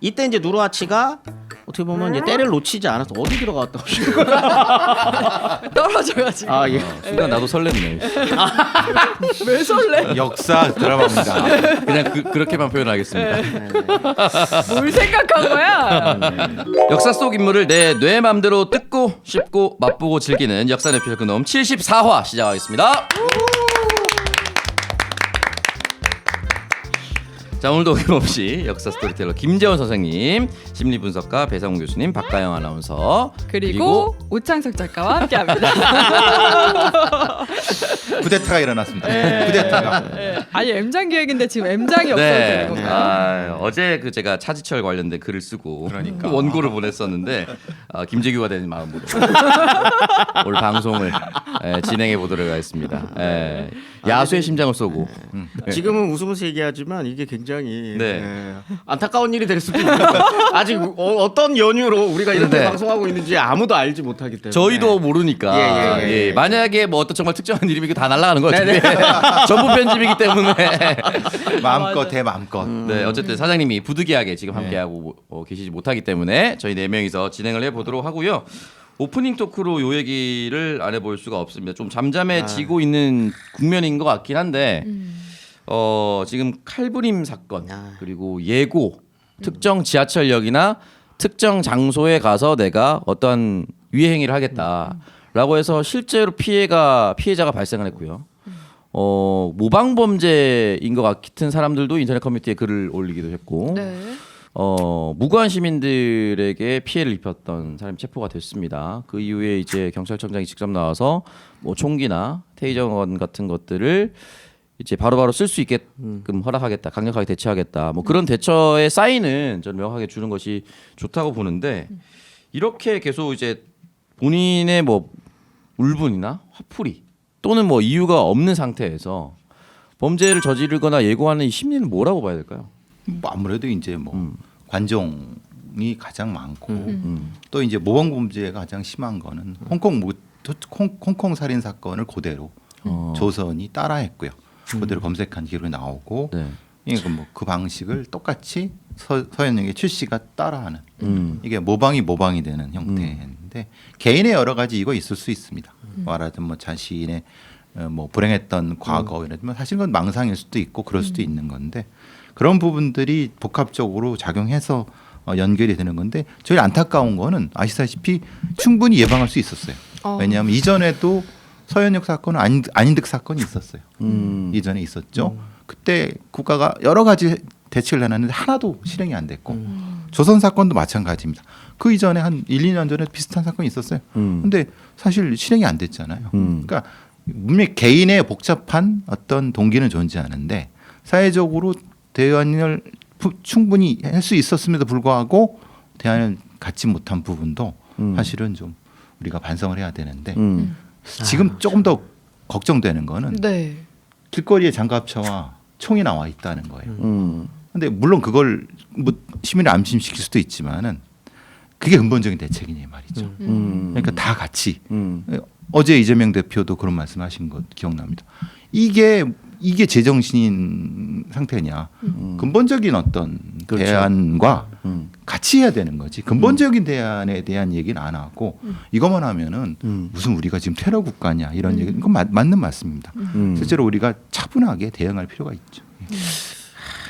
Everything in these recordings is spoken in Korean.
이때 이제 누르하치가 어떻게 보면 이제 때를 놓치지 않아서 어디 들어갔다 오시는 떨어져가지고. 아 예. 순간 나도 설렜네. 왜 설레? 역사 드라마입니다. 그냥 그렇게만 표현하겠습니다. 뭘 생각한 거야? 역사 속 인물을 내 뇌 맘대로 뜯고 씹고 맛보고 즐기는 역사 내피셜 그놈 74화 시작하겠습니다. 자, 오늘도 어김없이 역사 스토리텔러 김재원 선생님, 심리분석가 배상훈 교수님, 박가영 아나운서 그리고 오창석 작가와 함께합니다. 쿠데타가 일어났습니다. 쿠데타가. 아니 M장 기획인데 지금 M장이 없어도 되는 건가요? 어제 그 제가 차지철 관련된 글을 쓰고 그러니까. 원고를 보냈었는데 김재규가 된 마음으로 오늘 방송을 진행해 보도록 하겠습니다. 야수의 심장을 쏘고 지금은 웃으면서 얘기하지만 이게 굉장히 네. 안타까운 일이 될 수도 있어요. 아직 어떤 연유로 우리가 이렇게 네. 방송하고 있는지 아무도 알지 못하기 때문에 저희도 모르니까 예. 만약에 뭐 어떤 정말 특정한 이름이 다 날아가는 거 같은데 전부 편집이기 때문에 마음껏 해 마음껏. 네, 어쨌든 사장님이 부득이하게 지금 함께하고 계시지 못하기 때문에 저희 4명이서 진행을 해보도록 하고요. 오프닝 토크로 요 얘기를 안 해볼 수가 없습니다. 좀 잠잠해지고 있는 국면인 것 같긴 한데 지금 칼부림 사건 그리고 예고 특정 지하철역이나 특정 장소에 가서 내가 어떤 유해 행위를 하겠다라고 해서 실제로 피해자가 발생을 했고요. 모방 범죄인 것 같은 사람들도 인터넷 커뮤니티에 글을 올리기도 했고 네. 무고한 시민들에게 피해를 입혔던 사람이 체포가 됐습니다. 그 이후에 이제 경찰청장이 직접 나와서 뭐 총기나 테이저건 같은 것들을 이제 바로바로 쓸 수 있게끔 허락하겠다, 강력하게 대처하겠다. 뭐 그런 대처의 사인은 저는 명확하게 주는 것이 좋다고 보는데 이렇게 계속 이제 본인의 뭐 울분이나 화풀이 또는 뭐 이유가 없는 상태에서 범죄를 저지르거나 예고하는 이 심리는 뭐라고 봐야 될까요? 뭐 아무래도 이제 뭐 관종이 가장 많고 또 이제 모범 범죄가 가장 심한 거는 홍콩 살인 사건을 그대로 조선이 따라했고요. 그대로 검색한 기록이 나오고 네. 이게 그 방식을 똑같이 서현역의 최씨가 따라하는 이게 모방이 되는 형태인데 개인의 여러 가지 이거 있을 수 있습니다. 말하자면 뭐 자신의 뭐 불행했던 과거 이런 면 사실 그건 망상일 수도 있고 그럴 수도 있는 건데 그런 부분들이 복합적으로 작용해서 연결이 되는 건데 제일 안타까운 거는 아시다시피 충분히 예방할 수 있었어요. 왜냐하면 이전에도 서현역 사건은 안인득 사건이 있었어요. 이전에 있었죠. 그때 국가가 여러 가지 대책을 내놨는데 하나도 실행이 안 됐고 조선 사건도 마찬가지입니다. 그 이전에 한 1, 2년 전에 비슷한 사건이 있었어요. 근데 사실 실행이 안 됐잖아요. 그러니까 분명히 개인의 복잡한 어떤 동기는 존재하는데 사회적으로 대안을 충분히 할 수 있었음에도 불구하고 대안을 갖지 못한 부분도 사실은 좀 우리가 반성을 해야 되는데 지금 조금 더 걱정되는 거는 네. 길거리에 장갑차와 총이 나와 있다는 거예요. 근데 물론 그걸 뭐 시민을 안심시킬 수도 있지만은 그게 근본적인 대책이냐 말이죠. 그러니까 다 같이 어제 이재명 대표도 그런 말씀하신 것 기억납니다. 이게 제정신인 상태냐? 근본적인 어떤 그렇죠. 대안과 같이 해야 되는 거지. 근본적인 대안에 대한 얘기는 안 하고 이것만 하면은 무슨 우리가 지금 테러 국가냐 이런 얘기. 이건 맞는 말씀입니다. 실제로 우리가 차분하게 대응할 필요가 있죠.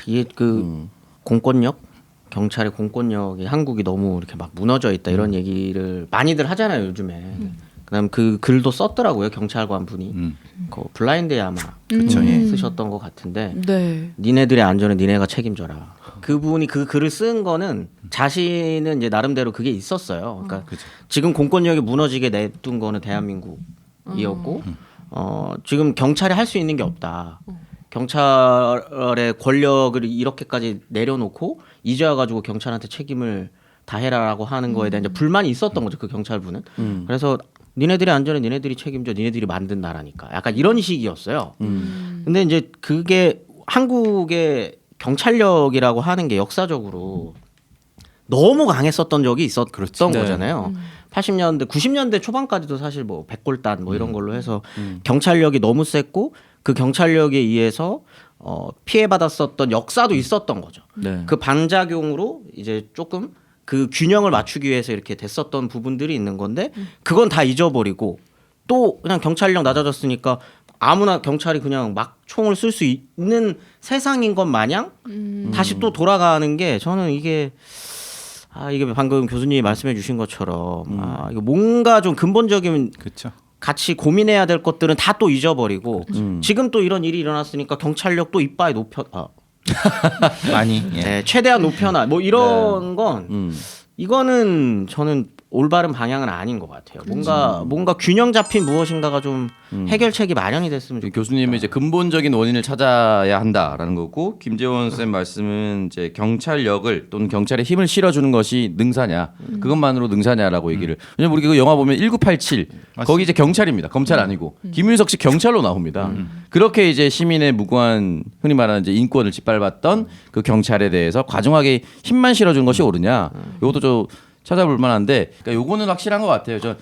이게 그 공권력 경찰의 공권력이 한국이 너무 이렇게 막 무너져 있다 이런 얘기를 많이들 하잖아요 요즘에. 그다음 그 글도 썼더라고요 경찰관 분이 그 블라인드에 아마 쓰셨던 것 같은데 네. 니네들의 안전은 니네가 책임져라. 그분이 그 글을 쓴 거는 자신은 이제 나름대로 그게 있었어요. 그러니까 지금 공권력이 무너지게 내둔 거는 대한민국이었고 지금 경찰이 할 수 있는 게 없다. 경찰의 권력을 이렇게까지 내려놓고 이제 와가지고 경찰한테 책임을 다해라라고 하는 거에 대한 이제 불만이 있었던 거죠 그 경찰분은. 그래서 니네들의 안전은 니네들이 책임져 니네들이 만든 나라니까 약간 이런 식이었어요. 근데 이제 그게 한국의 경찰력이라고 하는 게 역사적으로 너무 강했었던 적이 있었던 거잖아요. 80년대, 90년대 초반까지도 사실 뭐 백골단 뭐 이런 걸로 해서 경찰력이 너무 셌고 그 경찰력에 의해서 피해받았었던 역사도 있었던 거죠. 네. 그 반작용으로 이제 조금 그 균형을 맞추기 위해서 이렇게 됐었던 부분들이 있는 건데 그건 다 잊어버리고 또 그냥 경찰력 낮아졌으니까 아무나 경찰이 그냥 막 총을 쓸 수 있는 세상인 것 마냥 다시 또 돌아가는 게 저는 이게 이게 방금 교수님이 말씀해 주신 것처럼 이거 뭔가 좀 근본적인 그렇죠. 같이 고민해야 될 것들은 다 또 잊어버리고 지금 또 이런 일이 일어났으니까 경찰력 또 이빠이 많이 예. 네, 최대한 높여놔 뭐 이런 건 이거는 저는 올바른 방향은 아닌 것 같아요. 뭔가 균형 잡힌 무엇인가가 좀 해결책이 마련이 됐으면 좋겠어요. 교수님은 이제 근본적인 원인을 찾아야 한다라는 거고 김재원 쌤 말씀은 이제 경찰력을 또는 경찰에 힘을 실어주는 것이 능사냐 그것만으로 능사냐라고 얘기를 왜냐면 우리 그 영화 보면 1987 거기 이제 경찰입니다. 검찰 아니고 김윤석 씨 경찰로 나옵니다. 그렇게 이제 시민의 무고한 흔히 말하는 이제 인권을 짓밟았던 그 경찰에 대해서 과정하게 힘만 실어주는 것이 옳으냐 이것도 좀 찾아볼 만한데 그러니까 요거는 확실한 것 같아요. 저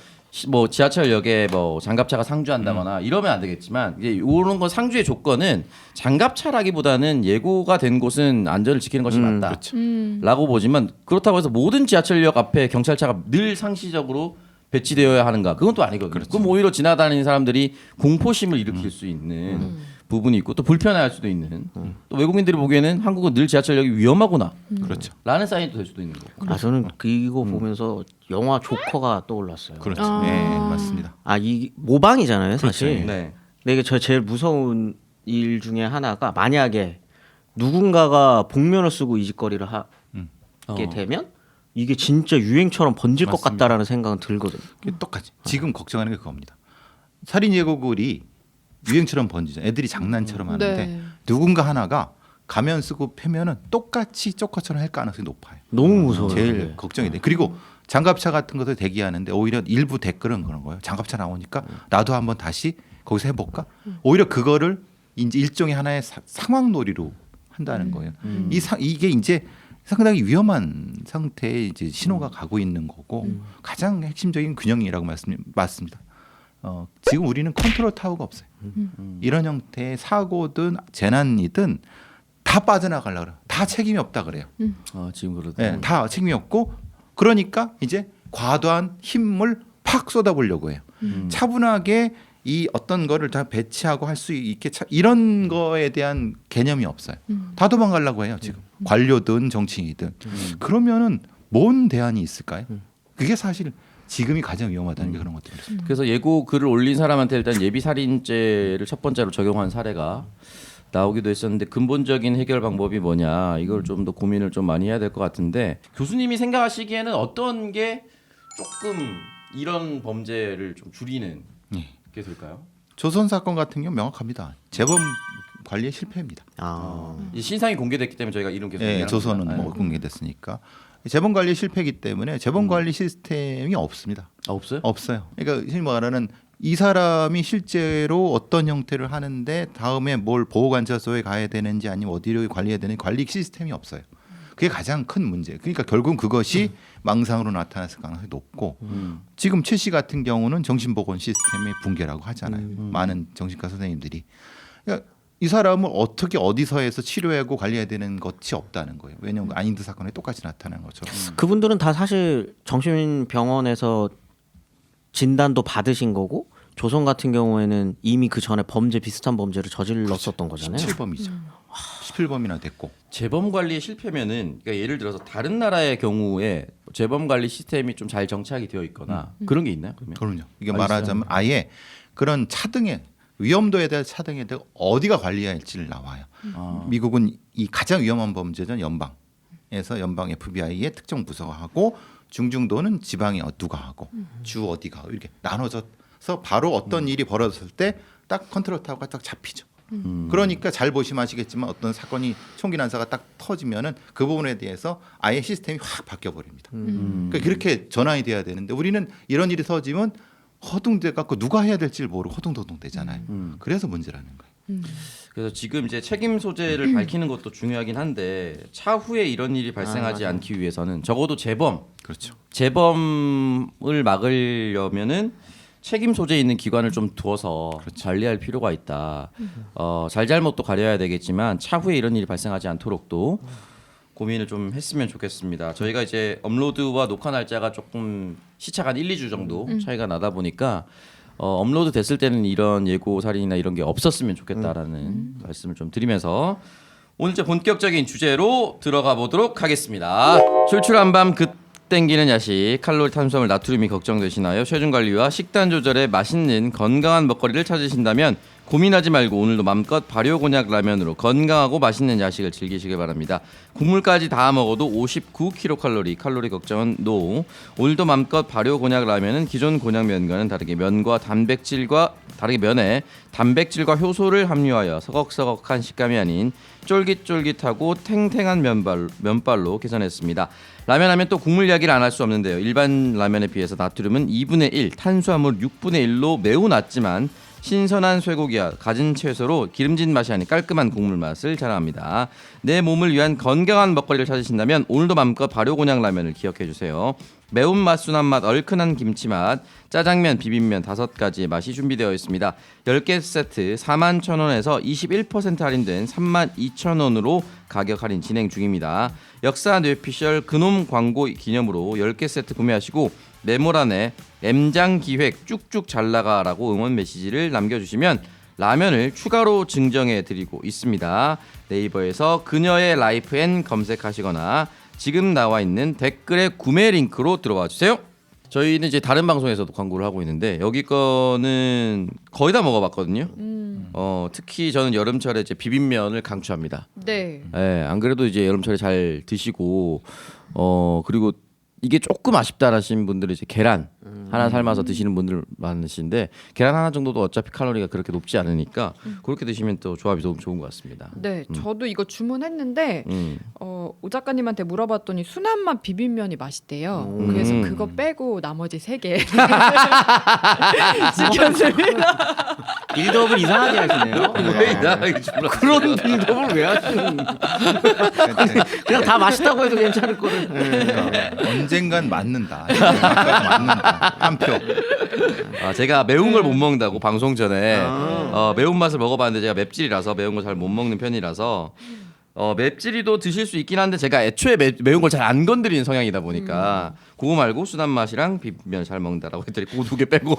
뭐 지하철역에 뭐 장갑차가 상주한다거나 이러면 안 되겠지만 이제 이런 거 상주의 조건은 장갑차라기보다는 예고가 된 곳은 안전을 지키는 것이 맞다라고 보지만 그렇다고 해서 모든 지하철역 앞에 경찰차가 늘 상시적으로 배치되어야 하는가 그건 또 아니거든요. 그럼 오히려 지나다니는 사람들이 공포심을 일으킬 수 있는 부분이 있고 또 불편해할 수도 있는 또 외국인들이 보기에는 한국은 늘 지하철역이 위험하구나 그렇죠. 라는 사인도 될 수도 있는 거고. 저는 이거 보면서 영화 조커가 떠올랐어요. 그렇죠. 네, 맞습니다. 이 모방이잖아요, 사실. 그렇죠. 네. 근데 이게 저 제일 무서운 일 중에 하나가 만약에 누군가가 복면을 쓰고 이 짓거리를 하게 되면 이게 진짜 유행처럼 번질 것 같다라는 생각은 들거든요. 그게 똑같이 지금 걱정하는 게 그겁니다. 살인 예고글이 유행처럼 번지죠. 애들이 장난처럼 하는데 네. 누군가 하나가 가면 쓰고 패면은 똑같이 조커처럼 할 가능성이 높아요. 너무 무서워요. 제일 그게. 걱정이 돼. 그리고 장갑차 같은 것도 대기하는데 오히려 일부 댓글은 그런 거예요. 장갑차 나오니까 나도 한번 다시 거기서 해볼까? 오히려 그거를 이제 일종의 하나의 상황놀이로 한다는 거예요. 이게 이제 상당히 위험한 상태에 이제 신호가 가고 있는 거고 가장 핵심적인 균형이라고 맞습니다. 지금 우리는 컨트롤 타워가 없어요. 이런 형태의 사고든 재난이든 다 빠져나가려고 그래요. 다 책임이 없다 그래요. 지금 그러다. 네, 다 책임이 없고 그러니까 이제 과도한 힘을 팍 쏟아보려고 해요. 차분하게 이 어떤 거를 다 배치하고 할 수 있게 이런 거에 대한 개념이 없어요. 다 도망가려고 해요 지금. 관료든 정치인이든. 그러면은 뭔 대안이 있을까요? 그게 사실 지금이 가장 위험하다는 게 그런 것들입니다. 그래서 예고 글을 올린 사람한테 일단 예비 살인죄를 첫 번째로 적용한 사례가 나오기도 했었는데 근본적인 해결 방법이 뭐냐 이걸 좀 더 고민을 좀 많이 해야 될 것 같은데 교수님이 생각하시기에는 어떤 게 조금 이런 범죄를 좀 줄이는 게 될까요? 조선 사건 같은 경우 명확합니다. 재범 관리의 실패입니다. 이 신상이 공개됐기 때문에 저희가 이름 계속 예, 얘기하는 조선은 겁니다. 뭐 공개됐으니까 재범 관리 실패이기 때문에 재범 관리 시스템이 없습니다. 없어요? 없어요. 그러니까 흔히 말하는 이 사람이 실제로 어떤 형태를 하는데 다음에 뭘 보호관찰소에 가야 되는지 아니면 어디로 관리해야 되는지 관리 시스템이 없어요. 그게 가장 큰 문제. 그러니까 결국 그것이 망상으로 나타났을 가능성이 높고 지금 최 씨 같은 경우는 정신보건 시스템의 붕괴라고 하잖아요. 많은 정신과 선생님들이. 그러니까 이 사람을 어떻게 어디서 해서 치료하고 관리해야 되는 것이 없다는 거예요. 왜냐하면 아인드 사건에 똑같이 나타난 것처럼. 그분들은 다 사실 정신병원에서 진단도 받으신 거고 조선 같은 경우에는 이미 그 전에 범죄 비슷한 범죄를 저질렀었던 거잖아요. 17범이죠. 17범이나 됐고. 재범 관리에 실패면은 그러니까 예를 들어서 다른 나라의 경우에 재범 관리 시스템이 좀 잘 정착이 되어 있거나 그런 게 있나요? 그러면? 그럼요. 이게 말하자면 아예 그런 차등에 위험도에 대한 차등에 대해 어디가 관리해야 할지를 나와요. 미국은 이 가장 위험한 범죄는 연방에서 연방 FBI의 특정 부서가 하고 중증도는 지방에 누가 하고 주 어디가 하고 이렇게 나눠져서 바로 어떤 일이 벌어졌을 때 딱 컨트롤 타워가 딱 잡히죠. 그러니까 잘 보시면 아시겠지만 어떤 사건이 총기 난사가 딱 터지면은 그 부분에 대해서 아예 시스템이 확 바뀌어 버립니다. 그러니까 그렇게 전환이 돼야 되는데 우리는 이런 일이 터지면 허둥대 갖고 누가 해야 될지를 모르고 허둥더둥 되잖아요. 그래서 문제라는 거예요. 그래서 지금 이제 책임 소재를 밝히는 것도 중요하긴 한데 차후에 이런 일이 발생하지 않기 위해서는 적어도 그렇죠. 재범을 막으려면은 책임 소재 있는 기관을 좀 두어서 관리할 필요가 있다. 잘잘못도 가려야 되겠지만 차후에 이런 일이 발생하지 않도록 또 고민을 좀 했으면 좋겠습니다. 저희가 이제 업로드와 녹화 날짜가 조금 시차가 한 1-2주 정도 차이가 나다 보니까 업로드 됐을 때는 이런 예고 사진이나 이런 게 없었으면 좋겠다라는 말씀을 좀 드리면서 오늘 이제 본격적인 주제로 들어가 보도록 하겠습니다. 출출한 밤 땡기는 야식, 칼로리, 탄수화물, 나트륨이 걱정되시나요? 체중 관리와 식단 조절에 맛있는 건강한 먹거리를 찾으신다면 고민하지 말고 오늘도 맘껏 발효 곤약 라면으로 건강하고 맛있는 야식을 즐기시길 바랍니다. 국물까지 다 먹어도 59kcal, 칼로리 걱정은 NO. 오늘도 맘껏 발효 곤약 라면은 기존 곤약면과는 다르게 면에 단백질과 효소를 함유하여 서걱서걱한 식감이 아닌 쫄깃쫄깃하고 탱탱한 면발로 개선했습니다. 라면 하면 또 국물 이야기를 안 할 수 없는데요. 일반 라면에 비해서 나트륨은 2분의 1, 탄수화물 6분의 1로 매우 낮지만 신선한 쇠고기와 갖은 채소로 기름진 맛이 아닌 깔끔한 국물 맛을 자랑합니다. 내 몸을 위한 건강한 먹거리를 찾으신다면 오늘도 맘껏 발효곤약 라면을 기억해 주세요. 매운맛, 순한맛, 얼큰한 김치맛, 짜장면, 비빔면 5가지의 맛이 준비되어 있습니다. 10개 세트 41,000원에서 21% 할인된 32,000원으로 가격 할인 진행 중입니다. 역사 뇌피셜 그놈 광고 기념으로 10개 세트 구매하시고 메모란에 M장 기획 쭉쭉 잘나가라고 응원 메시지를 남겨주시면 라면을 추가로 증정해 드리고 있습니다. 네이버에서 그녀의 라이프엔 검색하시거나 지금 나와 있는 댓글에 구매 링크로 들어와 주세요. 저희는 이제 다른 방송에서도 광고를 하고 있는데 여기 거는 거의 다 먹어봤거든요. 특히 저는 여름철에 이제 비빔면을 강추합니다. 네. 네, 안 그래도 이제 여름철에 잘 드시고 그리고 이게 조금 아쉽다라신 분들은 이제 계란 하나 삶아서 드시는 분들 많으신데 계란 하나 정도도 어차피 칼로리가 그렇게 높지 않으니까 그렇게 드시면 또 조합이 너무 좋은 것 같습니다. 네, 저도 이거 주문했는데 오 작가님한테 물어봤더니 순한맛 비빔면이 맛있대요. 그래서 그거 빼고 나머지 3개 시켰습니다. 빌드업을 이상하게 하시네요. 왜 이상하게 그런 빌드업을 왜 하시는? 그냥 다 맛있다고 해도 괜찮을 거를. 언젠간 맞는다. 맞는다. 한 표. 제가 매운 걸 못 먹는다고 방송 전에 매운 맛을 먹어봤는데 제가 맵찔이라서 매운 걸 잘 못 먹는 편이라서 맵찔이도 드실 수 있긴 한데 제가 애초에 매운 걸 잘 안 건드리는 성향이다 보니까 그거 말고 순한 맛이랑 비빔면 잘 먹는다라고 했더니 그거 2개 빼고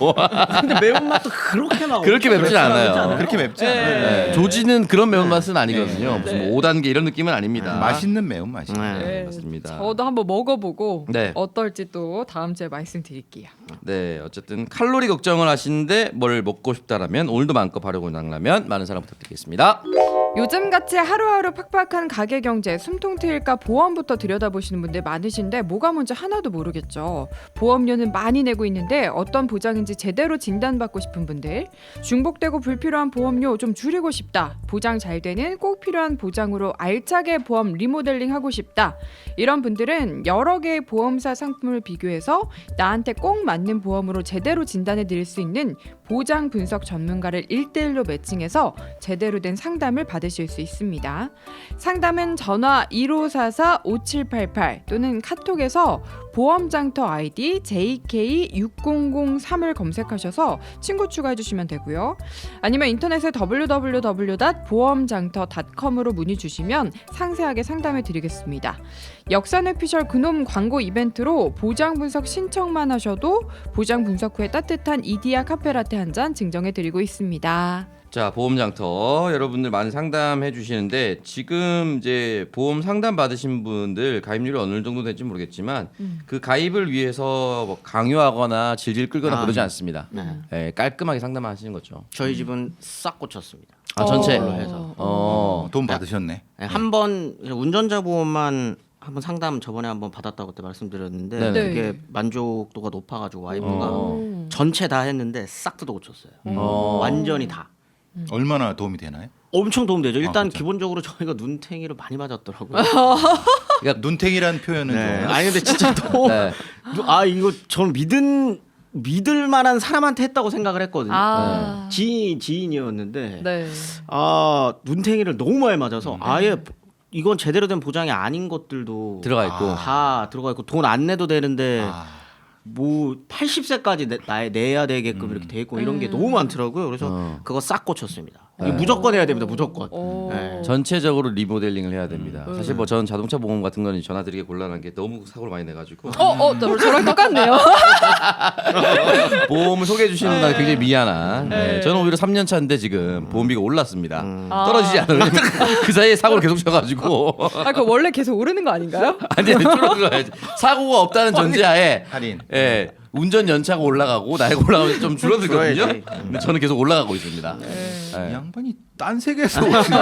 근데 매운맛도 그렇게 막 그렇게 맵진 않아요. 그렇게 맵지 않아요. 네. 조지는 그런 매운맛은 아니거든요. 무슨 뭐 5단계 이런 느낌은 아닙니다. 맛있는 매운맛이에요. 네, 맞습니다. 저도 한번 먹어보고 네. 어떨지 또 다음 주에 말씀드릴게요. 네, 어쨌든 칼로리 걱정을 하시는데 뭘 먹고 싶다라면 오늘도 마음껏 발효곤약 라면 많은 사랑 부탁드리겠습니다. 요즘같이 하루하루 팍팍한 가계 경제 숨통 트일까 보험부터 들여다보시는 분들 많으신데 뭐가 뭔지 하나도 모르겠죠. 보험료는 많이 내고 있는데 어떤 보장인지 제대로 진단받고 싶은 분들, 중복되고 불필요한 보험료 좀 줄이고 싶다, 보장 잘 되는 꼭 필요한 보장으로 알차게 보험 리모델링 하고 싶다, 이런 분들은 여러 개의 보험사 상품을 비교해서 나한테 꼭 맞는 보험으로 제대로 진단해 드릴 수 있는 보장 분석 전문가를 1대1로 매칭해서 제대로 된 상담을 받으실 수 있습니다. 상담은 전화 1544-5788 또는 카톡에서 보험장터 아이디 JK6003을 검색하셔서 친구 추가해 주시면 되고요. 아니면 인터넷에 www.보험장터.com으로 문의 주시면 상세하게 상담해 드리겠습니다. 역사뇌피셜 그놈 광고 이벤트로 보장 분석 신청만 하셔도 보장 분석 후에 따뜻한 이디야 카페라떼 한 잔 증정해 드리고 있습니다. 자, 보험장터 여러분들 많이 상담해 주시는데 지금 이제 보험 상담 받으신 분들 가입률이 어느 정도 될지 모르겠지만 그 가입을 위해서 뭐 강요하거나 질질 끌거나 그러지 않습니다. 네, 깔끔하게 상담하시는 거죠. 저희 집은 싹 고쳤습니다. 전체 그걸로 해서. 돈 받으셨네. 한번 운전자 보험만 한번 상담 저번에 한번 받았다고 그때 말씀드렸는데 네네. 그게 만족도가 높아가지고 와이프가 어. 전체 다 했는데 싹 뜯어 고쳤어요. 완전히 다. 얼마나 도움이 되나요? 엄청 도움되죠. 일단 그렇죠. 기본적으로 저희가 눈탱이를 많이 맞았더라고요. 그러니까 눈탱이라는 표현은 네. 좀 아니 근데 진짜 또 네. 이거 저는 믿을 만한 사람한테 했다고 생각을 했거든요. 아. 지인이었는데 네. 눈탱이를 너무 많이 맞아서 아예 이건 제대로 된 보장이 아닌 것들도 들어가 있고. 다 들어가 있고 돈 안 내도 되는데 뭐 80세까지 내야 되게끔 이렇게 돼 있고 이런 게 너무 많더라고요. 그래서 그거 싹 고쳤습니다. 이거 무조건 해야 됩니다. 무조건. 네. 전체적으로 리모델링을 해야 됩니다. 사실 뭐 전 자동차 보험 같은 거는 전화드리기 곤란한 게 너무 사고를 많이 내가지고 저랑 똑같네요. 보험을 소개해 주시는 날 굉장히 미안한. 네. 저는 오히려 3년 차인데 지금 보험비가 올랐습니다. 떨어지지 않아요. 그 사이에 사고를 계속 쳐가지고. 그 원래 계속 오르는 거 아닌가요? 아니 줄어들어야지. 사고가 없다는 전제하에 할인. 예, 운전 연차가 올라가고 나이가 올라가면 좀 줄어들거든요. 줄어야지. 근데 저는 계속 올라가고 있습니다. 이 양반이 딴 세계에서 오시네.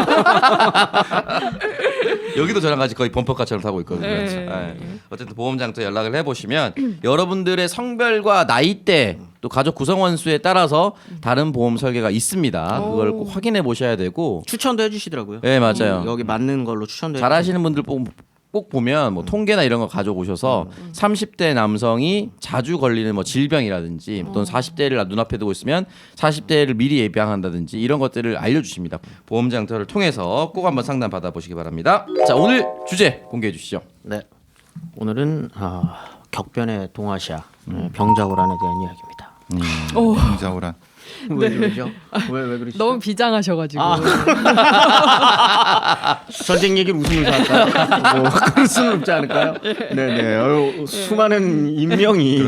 여기도 저랑 같이 거의 범퍼카처럼 타고 있거든요. 예. 어쨌든 보험장터 연락을 해보시면 여러분들의 성별과 나이대 또 가족 구성원 수에 따라서 다른 보험 설계가 있습니다. 그걸 꼭 확인해 보셔야 되고. 추천도 해주시더라고요. 네 맞아요. 여기 맞는 걸로 추천도. 잘하시는 분들 꼭 보면 뭐 통계나 이런 거 가져오셔서 30대 남성이 자주 걸리는 뭐 질병이라든지 또는 40대를 눈앞에 두고 있으면 40대를 미리 예방한다든지 이런 것들을 알려주십니다. 보험장터를 통해서 꼭 한번 상담 받아보시기 바랍니다. 자 오늘 주제 공개해 주시죠. 네. 오늘은 격변의 동아시아 병자호란에 대한 이야기입니다. 병자호란. 왜 그러죠? 왜 그러시죠? 너무 비장하셔가지고. 전쟁 얘기를 웃으면서 할까요? 뭐 그럴 수는 없지 않을까요? 네네. 수많은 인명이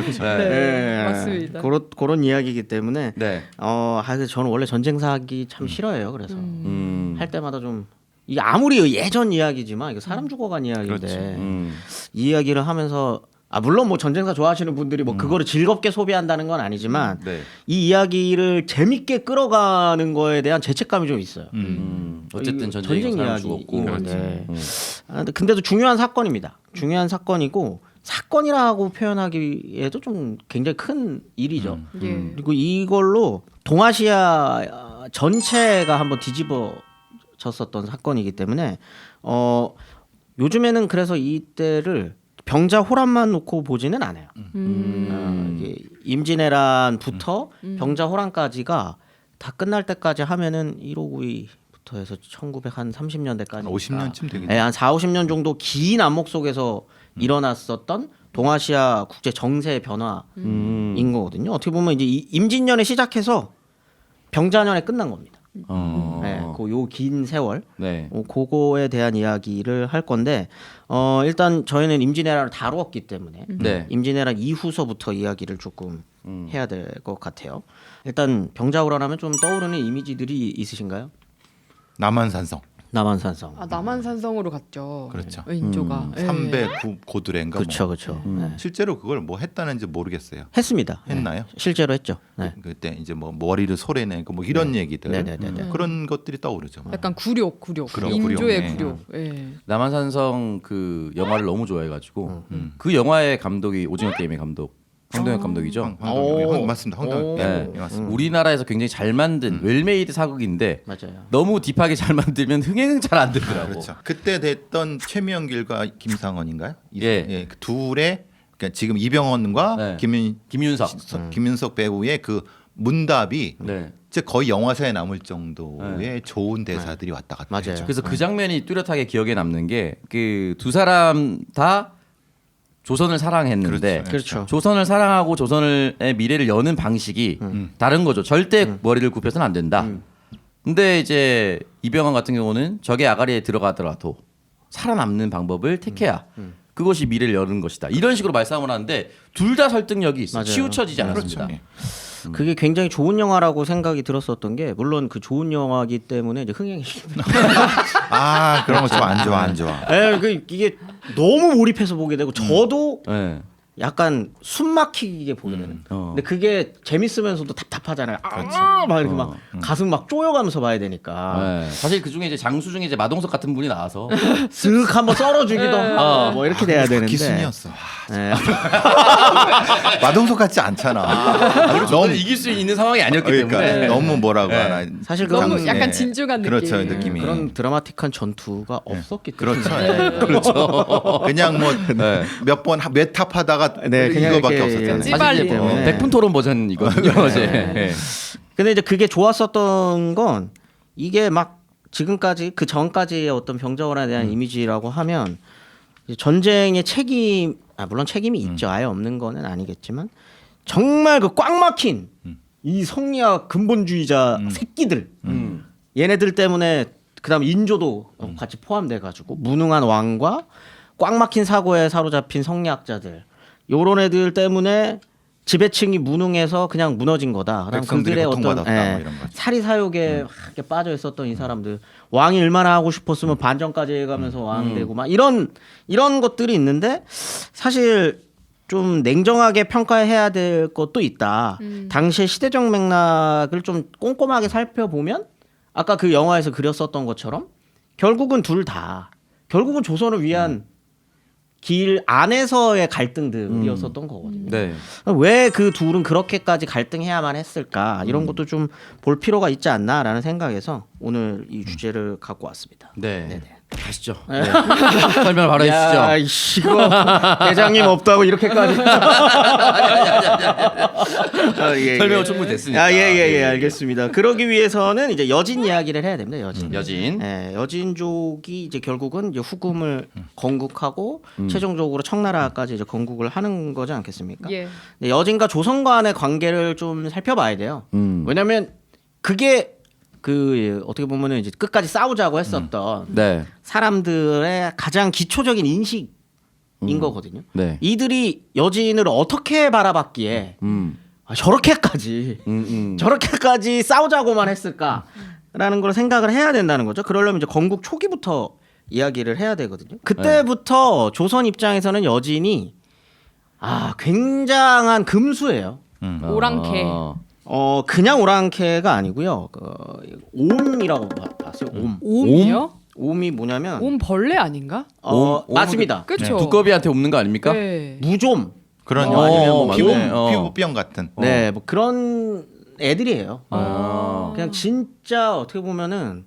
맞습니다. 그런 이야기이기 때문에 네. 그래서 저는 원래 전쟁 사기 참 싫어해요. 그래서 할 때마다 좀 이게 아무리 예전 이야기지만 이거 사람 죽어간 이야기인데 이 이야기를 하면서 물론 뭐 전쟁사 좋아하시는 분들이 뭐 그거를 즐겁게 소비한다는 건 아니지만 네. 이 이야기를 재밌게 끌어가는 거에 대한 죄책감이 좀 있어요. 어쨌든 전쟁 사람 죽었고. 네. 근데도 중요한 사건입니다. 중요한 사건이고 사건이라고 표현하기에도 좀 굉장히 큰 일이죠. 그리고 이걸로 동아시아 전체가 한번 뒤집어졌었던 사건이기 때문에 요즘에는 그래서 이때를 병자호란만 놓고 보지는 않아요. 이게 임진왜란부터 병자호란까지가 다 끝날 때까지 하면은 1592부터 해서 1930년대까지 50년쯤 되겠죠. 한 4, 50년 정도 긴 안목 속에서 일어났었던 동아시아 국제 정세 변화인 거거든요. 어떻게 보면 이제 임진년에 시작해서 병자년에 끝난 겁니다. 요 긴 세월, 네. 그거에 대한 이야기를 할 건데 일단 저희는 임진왜란을 다루었기 때문에 네. 임진왜란 이후서부터 이야기를 조금 해야 될 것 같아요. 일단 병자호란하면 좀 떠오르는 이미지들이 있으신가요? 남한산성. 남한산성. 남한산성으로 갔죠. 그렇죠. 인조가. 삼배 고두레인가. 그렇죠. 네. 실제로 그걸 뭐 했다는지 모르겠어요. 했습니다. 했나요? 네. 실제로 했죠. 네. 그때 이제 뭐 머리를 소래내고 뭐 이런 얘기들 네네네네. 그런 것들이 떠오르죠. 약간 굴욕. 굴욕, 인조의 네. 굴욕. 예. 남한산성 그 영화를 너무 좋아해가지고 그 영화의 감독이 오징어 게임의 감독 황동혁 감독이죠. 맞습니다. 황동혁. 네. 맞습니다. 우리나라에서 굉장히 잘 만든 웰메이드 사극인데 맞아요. 너무 딥하게 잘 만들면 흥행은 잘 안 되더라고. 그렇죠. 그때 됐던 최명길과 김상원인가요? 예. 그 둘의 그러니까 지금 이병헌과 네. 김윤석 배우의 그 문답이 네. 진짜 거의 영화사에 남을 정도의 좋은 대사들이 왔다 갔다 맞아요. 했죠. 그래서 그 장면이 뚜렷하게 기억에 남는 게 그 두 사람 다 조선을 사랑했는데 그렇죠. 조선을 사랑하고 조선의 미래를 여는 방식이 다른 거죠. 절대 머리를 굽혀서는 안 된다. 근데 이제 이병헌 같은 경우는 적의 아가리에 들어가더라도 살아남는 방법을 택해야 그것이 미래를 여는 것이다. 이런 식으로 말싸움을 하는데 둘 다 설득력이 있어요. 맞아요. 치우쳐지지 않았습니다. 그렇죠. 그게 굉장히 좋은 영화라고 생각이 들었었던 게 물론 그 좋은 영화이기 때문에 이제 흥행시킵니다. 그런 거 좀 안 좋아. 이게 너무 몰입해서 보게 되고 저도 네. 약간 숨 막히게 보게 되는. 근데 그게 재밌으면서도 답답하잖아요. 막 이렇게 막 가슴 막 쪼여가면서 봐야 되니까 네. 사실 그 중에 이제 장수 중에 이제 마동석 같은 분이 나와서 쓱 한번 썰어주기도 하고 뭐 이렇게 돼야 되는데. 기순이었어. 네. 마동석 같지 않잖아. 너무 이길 수 있는 상황이 아니었기 그러니까 때문에 너무 뭐라고 네. 하나. 사실 너무 그런 약간 진중한 느낌. 그렇죠, 느낌이. 그런 드라마틱한 전투가 없었기 때문에. 그렇죠. 그렇죠. 그냥 뭐 몇 번 외탑하다가 네, 그냥 이거밖에 이렇게 없었잖아요. 찌- 사실 이제 뭐 때문에. 백분 토론 버전이거든요. 이제. 네. 근데 이제 그게 좋았었던 건 이게 막 지금까지 그 전까지의 어떤 병자호란에 대한 이미지라고 하면 이제 전쟁의 책임을 물론 책임이 있죠. 아예 없는 거는 아니겠지만 정말 그 꽉 막힌 이 성리학 근본주의자 새끼들 얘네들 때문에 그다음 인조도 같이 포함돼 가지고 무능한 왕과 꽉 막힌 사고에 사로잡힌 성리학자들 요런 애들 때문에 지배층이 무능해서 그냥 무너진 거다. 그다음 백성들이 그들의 어떤 고통받았다, 뭐 이런 거죠. 사리 사욕에 막 이렇게 빠져 있었던 이 사람들 왕이 얼마나 하고 싶었으면 반정까지 해가면서 왕 되고 막 이런 것들이 있는데 사실 좀 냉정하게 평가해야 될 것도 있다. 당시의 시대적 맥락을 좀 꼼꼼하게 살펴보면 아까 그 영화에서 그렸었던 것처럼 결국은 결국은 조선을 위한 길 안에서의 갈등들이었었던 거거든요. 네. 왜 그 둘은 그렇게까지 갈등해야만 했을까? 이런 것도 좀 볼 필요가 있지 않나라는 생각에서 오늘 이 주제를 갖고 왔습니다. 네. 네네. 가시죠. 네. 설명을 바로 해주시죠. 야, 이거 대장님 없다고 이렇게까지. 설명은 충분히 됐으니까. 예, 알겠습니다. 그러기 위해서는 이제 여진 이야기를 해야 됩니다. 여진. 여진. 여진족이 이제 결국은 이제 후금을 건국하고 최종적으로 청나라까지 이제 건국을 하는 거지 않겠습니까? 예. 근데 여진과 조선 간의 관계를 좀 살펴봐야 돼요. 왜냐하면 그게 그 어떻게 보면은 이제 끝까지 싸우자고 했었던 네. 사람들의 가장 기초적인 인식인 거거든요. 네. 이들이 여진을 어떻게 바라봤기에 저렇게까지 싸우자고만 했을까라는 걸 생각을 해야 된다는 거죠. 그러려면 이제 건국 초기부터 이야기를 해야 되거든요. 그때부터 조선 입장에서는 여진이 굉장한 금수예요. 오랑캐. 그냥 오랑캐가 아니고요. 옴이라고 봤어요. 옴이요? 옴이 뭐냐면 옴 벌레 아닌가? 맞습니다. 그렇죠. 두꺼비한테 옵는 거 아닙니까? 네. 무좀 그런 아니면 뭐 맞네. 피부병 같은. 네, 뭐 그런 애들이에요. 아. 그냥 진짜 어떻게 보면은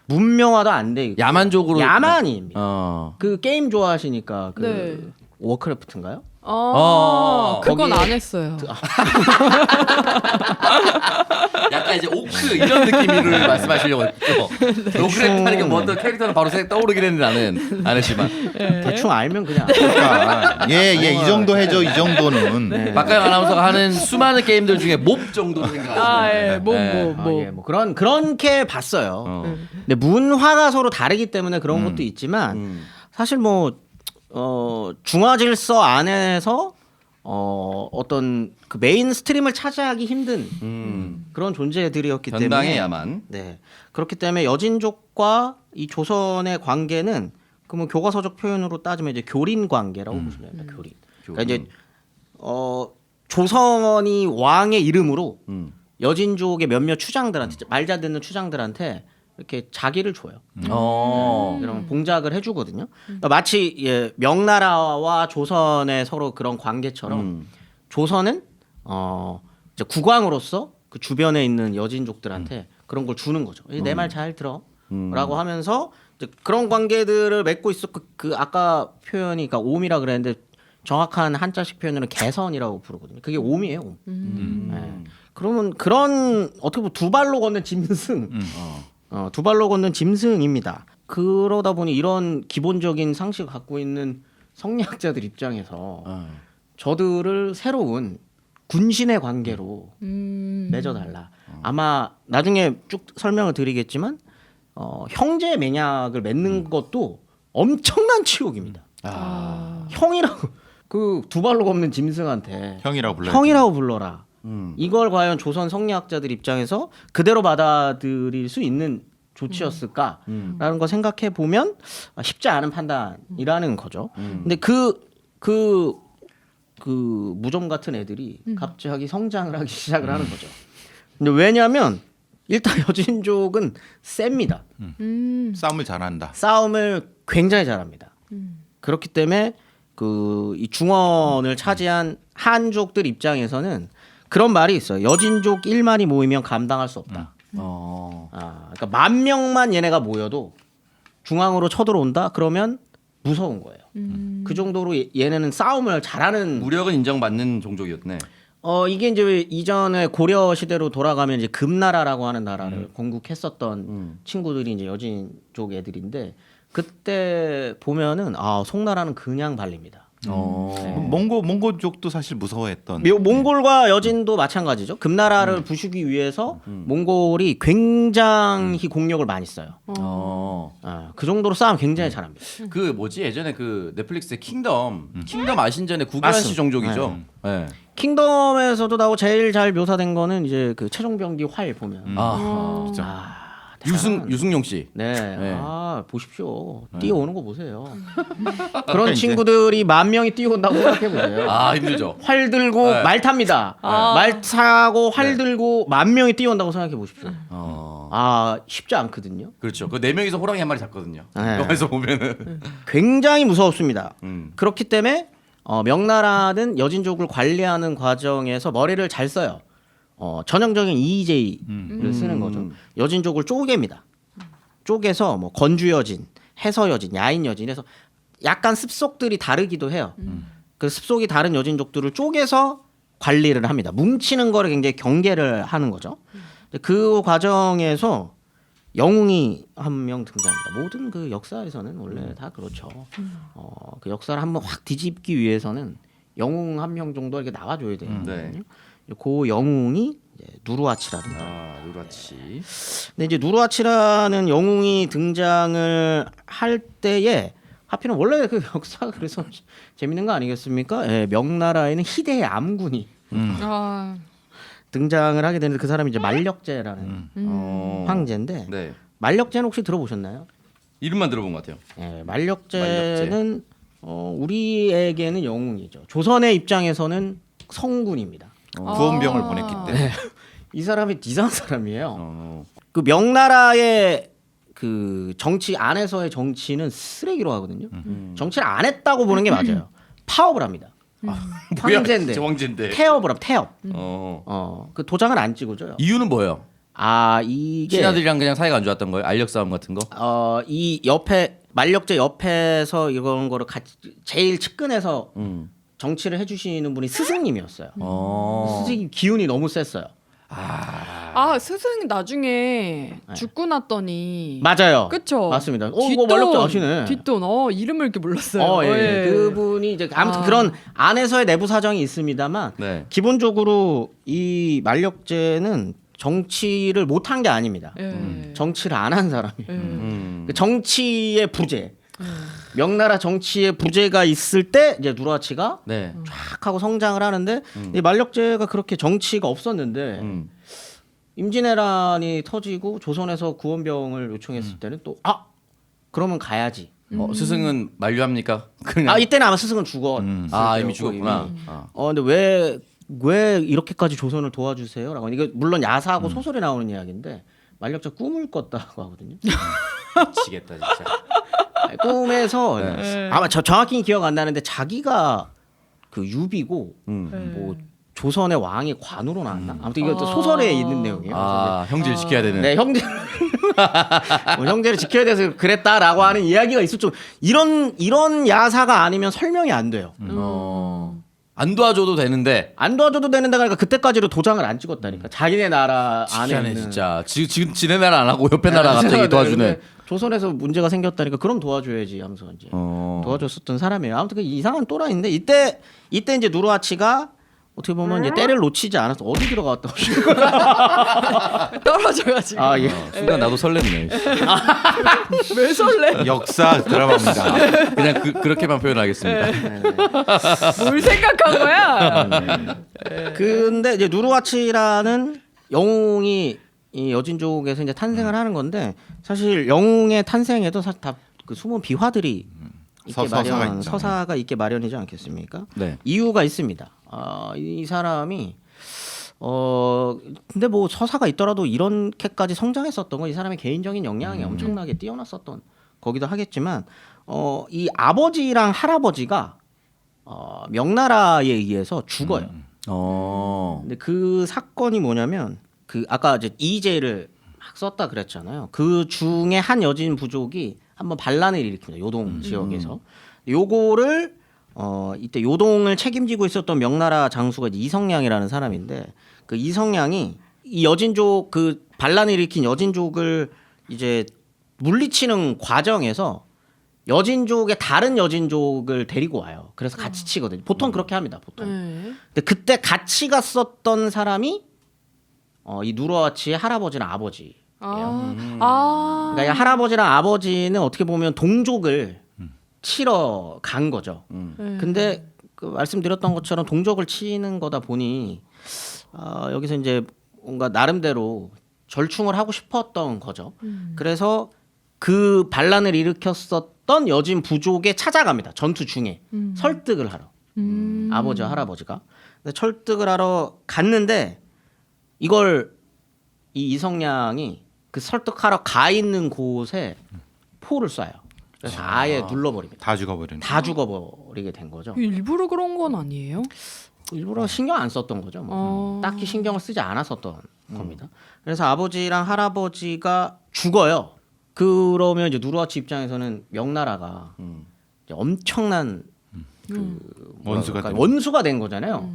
문명화도 안 돼. 있고 야만적으로 야만입니다. 그 게임 좋아하시니까 그 네. 워크래프트인가요? 그건 거기에- 안 했어요. 약간 이제 오크 이런 느낌을 말씀하시려고 했죠. 오크랩하는 게뭐 어떤 캐릭터는 바로 떠오르긴 했는데 나는 안 했지만 대충 알면 그냥 그러니까 이 정도 해줘 이 정도는. 네. 박가영 아나운서가 하는 수많은 게임들 중에 몹 정도로 생각하시면 뭐 그렇게 봤어요. 근데 문화가 서로 다르기 때문에 그런 것도 있지만 사실 뭐 중화 질서 안에서 어떤 그 메인 스트림을 차지하기 힘든 그런 존재들이었기 때문에 변방의 야만. 네. 그렇기 때문에 여진족과 이 조선의 관계는 그러면 교과서적 표현으로 따지면 이제 교린 관계라고 보시면 됩니다. 교린. 그러니까 이제 조선이 왕의 이름으로 여진족의 몇몇 추장들한테 말 잘 듣는 추장들한테 이렇게 자기를 줘요. 그런 봉작을 해주거든요. 그러니까 마치 명나라와 조선의 서로 그런 관계처럼 조선은 이제 국왕으로서 그 주변에 있는 여진족들한테 그런 걸 주는 거죠. 내 말 잘 들어라고 하면서 이제 그런 관계들을 맺고 있었고 그 아까 표현이 그러니까 옴이라 그랬는데 정확한 한자식 표현으로는 개선이라고 부르거든요. 그게 옴이에요. 옴. 네. 그러면 그런 어떻게 보면 두 발로 걷는 짐승. 두 발로 걷는 짐승입니다. 그러다 보니 이런 기본적인 상식을 갖고 있는 성리학자들 입장에서 저들을 새로운 군신의 관계로 맺어달라. 아마 나중에 쭉 설명을 드리겠지만 형제 맹약을 맺는 것도 엄청난 치욕입니다. 형이라고 그 두 발로 걷는 짐승한테 형이라고 불러라. 이걸 과연 조선 성리학자들 입장에서 그대로 받아들일 수 있는 조치였을까라는 걸 생각해 보면 쉽지 않은 판단이라는 거죠. 근데 그 무좀 같은 애들이 갑자기 성장을 하기 시작을 하는 거죠. 근데 왜냐하면 일단 여진족은 셉니다. 싸움을 잘한다. 싸움을 굉장히 잘합니다. 그렇기 때문에 이 중원을 차지한 한족들 입장에서는 그런 말이 있어요. 여진족 1만이 모이면 감당할 수 없다. 그러니까 10,000명만 얘네가 모여도 중앙으로 쳐들어온다. 그러면 무서운 거예요. 그 정도로 얘네는 싸움을 잘하는. 무력은 인정받는 종족이었네. 이게 이제 이전에 고려 시대로 돌아가면 이제 금나라라고 하는 나라를 건국했었던 친구들이 이제 여진족 애들인데 그때 보면은 송나라는 그냥 발립니다. 몽고족도 사실 무서워했던. 몽골과 여진도 마찬가지죠. 금나라를 부수기 위해서 몽골이 굉장히 공력을 많이 써요. 그 정도로 싸움 굉장히 잘합니다. 그 뭐지 예전에 그 넷플릭스의 킹덤 아신전의 구결한시 종족이죠. 네. 킹덤에서도 나오고 제일 잘 묘사된 거는 이제 그 최종병기 활 보면 유승용 씨. 네. 보십시오. 뛰어오는 거 보세요. 그런 친구들이 10,000명이 뛰어온다고 생각해 보세요. 힘들죠. 활 들고 말 탑니다. 말 타고 활 들고 10,000명이 뛰어온다고 생각해 보십시오. 쉽지 않거든요. 그렇죠. 그 4명이서 호랑이 한 마리 잡거든요. 네. 영화에서 보면은 굉장히 무서웠습니다. 그렇기 때문에 명나라는 여진족을 관리하는 과정에서 머리를 잘 써요. 전형적인 EJ를 쓰는 거죠. 여진족을 쪼갭니다. 쪼개서 뭐 건주여진, 해서여진, 야인여진에서 약간 습속들이 다르기도 해요. 그 습속이 다른 여진족들을 쪼개서 관리를 합니다. 뭉치는 거를 굉장히 경계를 하는 거죠. 그 과정에서 영웅이 한 명 등장합니다. 모든 그 역사에서는 원래 다 그렇죠. 그 역사를 한번 확 뒤집기 위해서는 영웅 한 명 정도 이렇게 나와줘야 돼요. 네. 그 영웅이 이제 누르아치라는 누라치. 근데 이제 누르아치라는 영웅이 등장을 할 때에 하필은 원래 그 역사가 그래서 재밌는 거 아니겠습니까? 예, 명나라에는 희대의 암군이 등장을 하게 되는데 그 사람이 이제 말력제라는 황제인데 네. 말력제는 혹시 들어보셨나요? 이름만 들어본 것 같아요. 예, 말력제는 우리에게는 영웅이죠. 조선의 입장에서는 성군입니다. 구원병을 보냈기 때문에. 이 사람이 이상한 사람이에요. 그 명나라의 그 정치 안에서의 정치는 쓰레기로 하거든요. 정치를 안 했다고 보는 게 맞아요. 파업을 합니다. 황제인데. 왕제인데. 태업을 합니다. 태업. 어. 그 도장을 안 찍어줘요. 이유는 뭐예요? 이게 신하들이랑 그냥 사이가 안 좋았던 거예요? 알력 싸움 같은 거? 이 옆에 말력제 옆에서 이런 거를 같이 제일 측근에서 정치를 해주시는 분이 스승님이었어요. 스승이 기운이 너무 셌어요. 스승 나중에 죽고 났더니 맞아요. 그쵸? 맞습니다. 이거 말력제 아시네. 뒷돈 이름을 이렇게 몰랐어요. 예. 그분이 이제 아무튼 그런 안에서의 내부 사정이 있습니다만 네. 기본적으로 이 말력제는 정치를 못한 게 아닙니다. 정치를 안 한 사람이에요. 그 정치의 부재. 명나라 정치의 부재가 있을 때 이제 누르아치가 네. 쫙 하고 성장을 하는데 이 말력제가 그렇게 정치가 없었는데 임진왜란이 터지고 조선에서 구원병을 요청했을 때는 또 그러면 가야지. 스승은 만류합니까? 그냥. 이때는 아마 스승은 죽었. 이미 죽었구나. 근데 왜 이렇게까지 조선을 도와주세요?라고 이거 물론 야사하고 소설에 나오는 이야기인데 말력제 꿈을 꿨다고 하거든요. 미치겠다 진짜. 꿈에서 아마 정확히 기억 안 나는데 자기가 그 유비고 뭐 조선의 왕이 관으로 나왔나? 아무튼 이것도 소설에 있는 내용이에요. 형제를 지켜야 되는. 네, 형제를 지켜야 돼서 그랬다라고 하는 이야기가 있을 좀 이런 야사가 아니면 설명이 안 돼요. 안 도와줘도 되는데. 안 도와줘도 되는데 그러니까 그때까지도 도장을 안 찍었다니까. 자기네 나라 안에 희한해 있는. 진짜. 지금 지네 나라 안 하고 옆에 나라 갑자기 도와주네. 조선에서 문제가 생겼다니까 그럼 도와줘야지 하면서 이제 도와줬었던 사람이에요. 아무튼 그 이상한 또라이인데 이때 이제 누르아치가 어떻게 보면 이제 때를 놓치지 않아서 어디 들어갔다 오신 거야? 떨어져가지고. 예. 순간 나도 설렜네. 왜 설레? 역사 드라마입니다. 그냥 그렇게만 표현하겠습니다. 뭘 생각한 거야? 근데 이제 누르아치라는 영웅이 이 여진족에서 이제 탄생을 하는 건데 사실 영웅의 탄생에도 사실 다 그 숨은 비화들이 있게 서사가 있게 마련이지 않겠습니까? 네. 이유가 있습니다. 이 사람이 근데 뭐 서사가 있더라도 이렇게까지 성장했었던 건 이 사람의 개인적인 역량이 엄청나게 뛰어났었던 거기도 하겠지만 이 아버지랑 할아버지가 명나라에 의해서 죽어요. 근데 그 사건이 뭐냐면 그 아까 이제 이재를 막 썼다 그랬잖아요. 그 중에 한 여진 부족이 한번 반란을 일으킵니다. 요동 지역에서. 요거를 이때 요동을 책임지고 있었던 명나라 장수가 이성량이라는 사람인데 그 이성량이 이 여진족 그 반란을 일으킨 여진족을 이제 물리치는 과정에서 여진족의 다른 여진족을 데리고 와요. 그래서 같이 치거든요. 보통 그렇게 합니다. 보통. 네. 근데 그때 같이 갔었던 사람이 이 누르와치의 할아버지랑 아버지. 그러니까 이 할아버지랑 아버지는 어떻게 보면 동족을 치러 간 거죠. 네. 근데 그 말씀드렸던 것처럼 동족을 치는 거다 보니 여기서 이제 뭔가 나름대로 절충을 하고 싶었던 거죠. 그래서 그 반란을 일으켰었던 여진 부족에 찾아갑니다. 전투 중에 설득을 하러 아버지와 할아버지가. 근데 설득을 하러 갔는데 이걸 이 이성량이 그 설득하러 가 있는 곳에 포를 쏴요. 그래서 아예 눌러버립니다. 다 죽어버리는. 다 죽어버리게 된 거죠. 일부러 그런 건 아니에요? 일부러 신경 안 썼던 거죠. 뭐. 딱히 신경을 쓰지 않았었던 겁니다. 그래서 아버지랑 할아버지가 죽어요. 그러면 이제 누르와치 입장에서는 명나라가 이제 엄청난 원수가 뭐랄까, 된 원수가 된 거잖아요.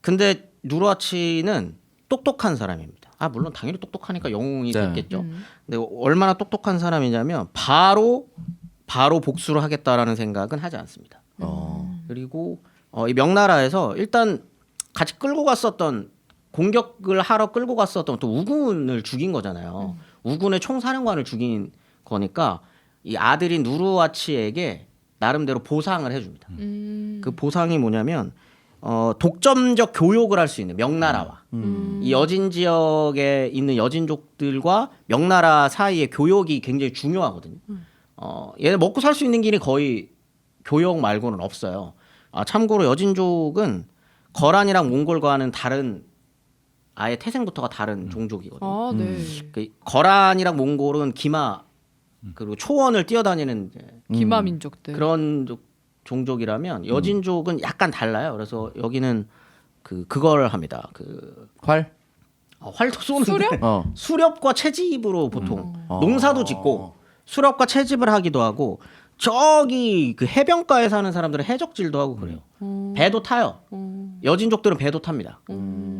근데 누르와치는 똑똑한 사람입니다. 물론 당연히 똑똑하니까 영웅이 네. 됐겠죠. 근데 얼마나 똑똑한 사람이냐면 바로 복수를 하겠다라는 생각은 하지 않습니다. 그리고 이 명나라에서 일단 같이 끌고 갔었던 공격을 하러 끌고 갔었던 또 우군을 죽인 거잖아요. 우군의 총사령관을 죽인 거니까 이 아들인 누르와치에게 나름대로 보상을 해줍니다. 그 보상이 뭐냐면 독점적 교역을 할 수 있는 명나라와 이 여진 지역에 있는 여진족들과 명나라 사이의 교역이 굉장히 중요하거든요. 얘네 먹고 살 수 있는 길이 거의 교역 말고는 없어요. 참고로 여진족은 거란이랑 몽골과는 다른 아예 태생부터가 다른 종족이거든요. 네. 그 거란이랑 몽골은 기마 그리고 초원을 뛰어다니는 이제 기마 민족들. 그런 종족이라면 여진족은 약간 달라요. 그래서 여기는 그걸 합니다. 활? 활도 쏘는데 수렵? 수렵과 채집으로 보통 농사도 짓고 수렵과 채집을 하기도 하고 저기 그 해변가에 사는 사람들은 해적질도 하고 그래요. 배도 타요. 여진족들은 배도 탑니다.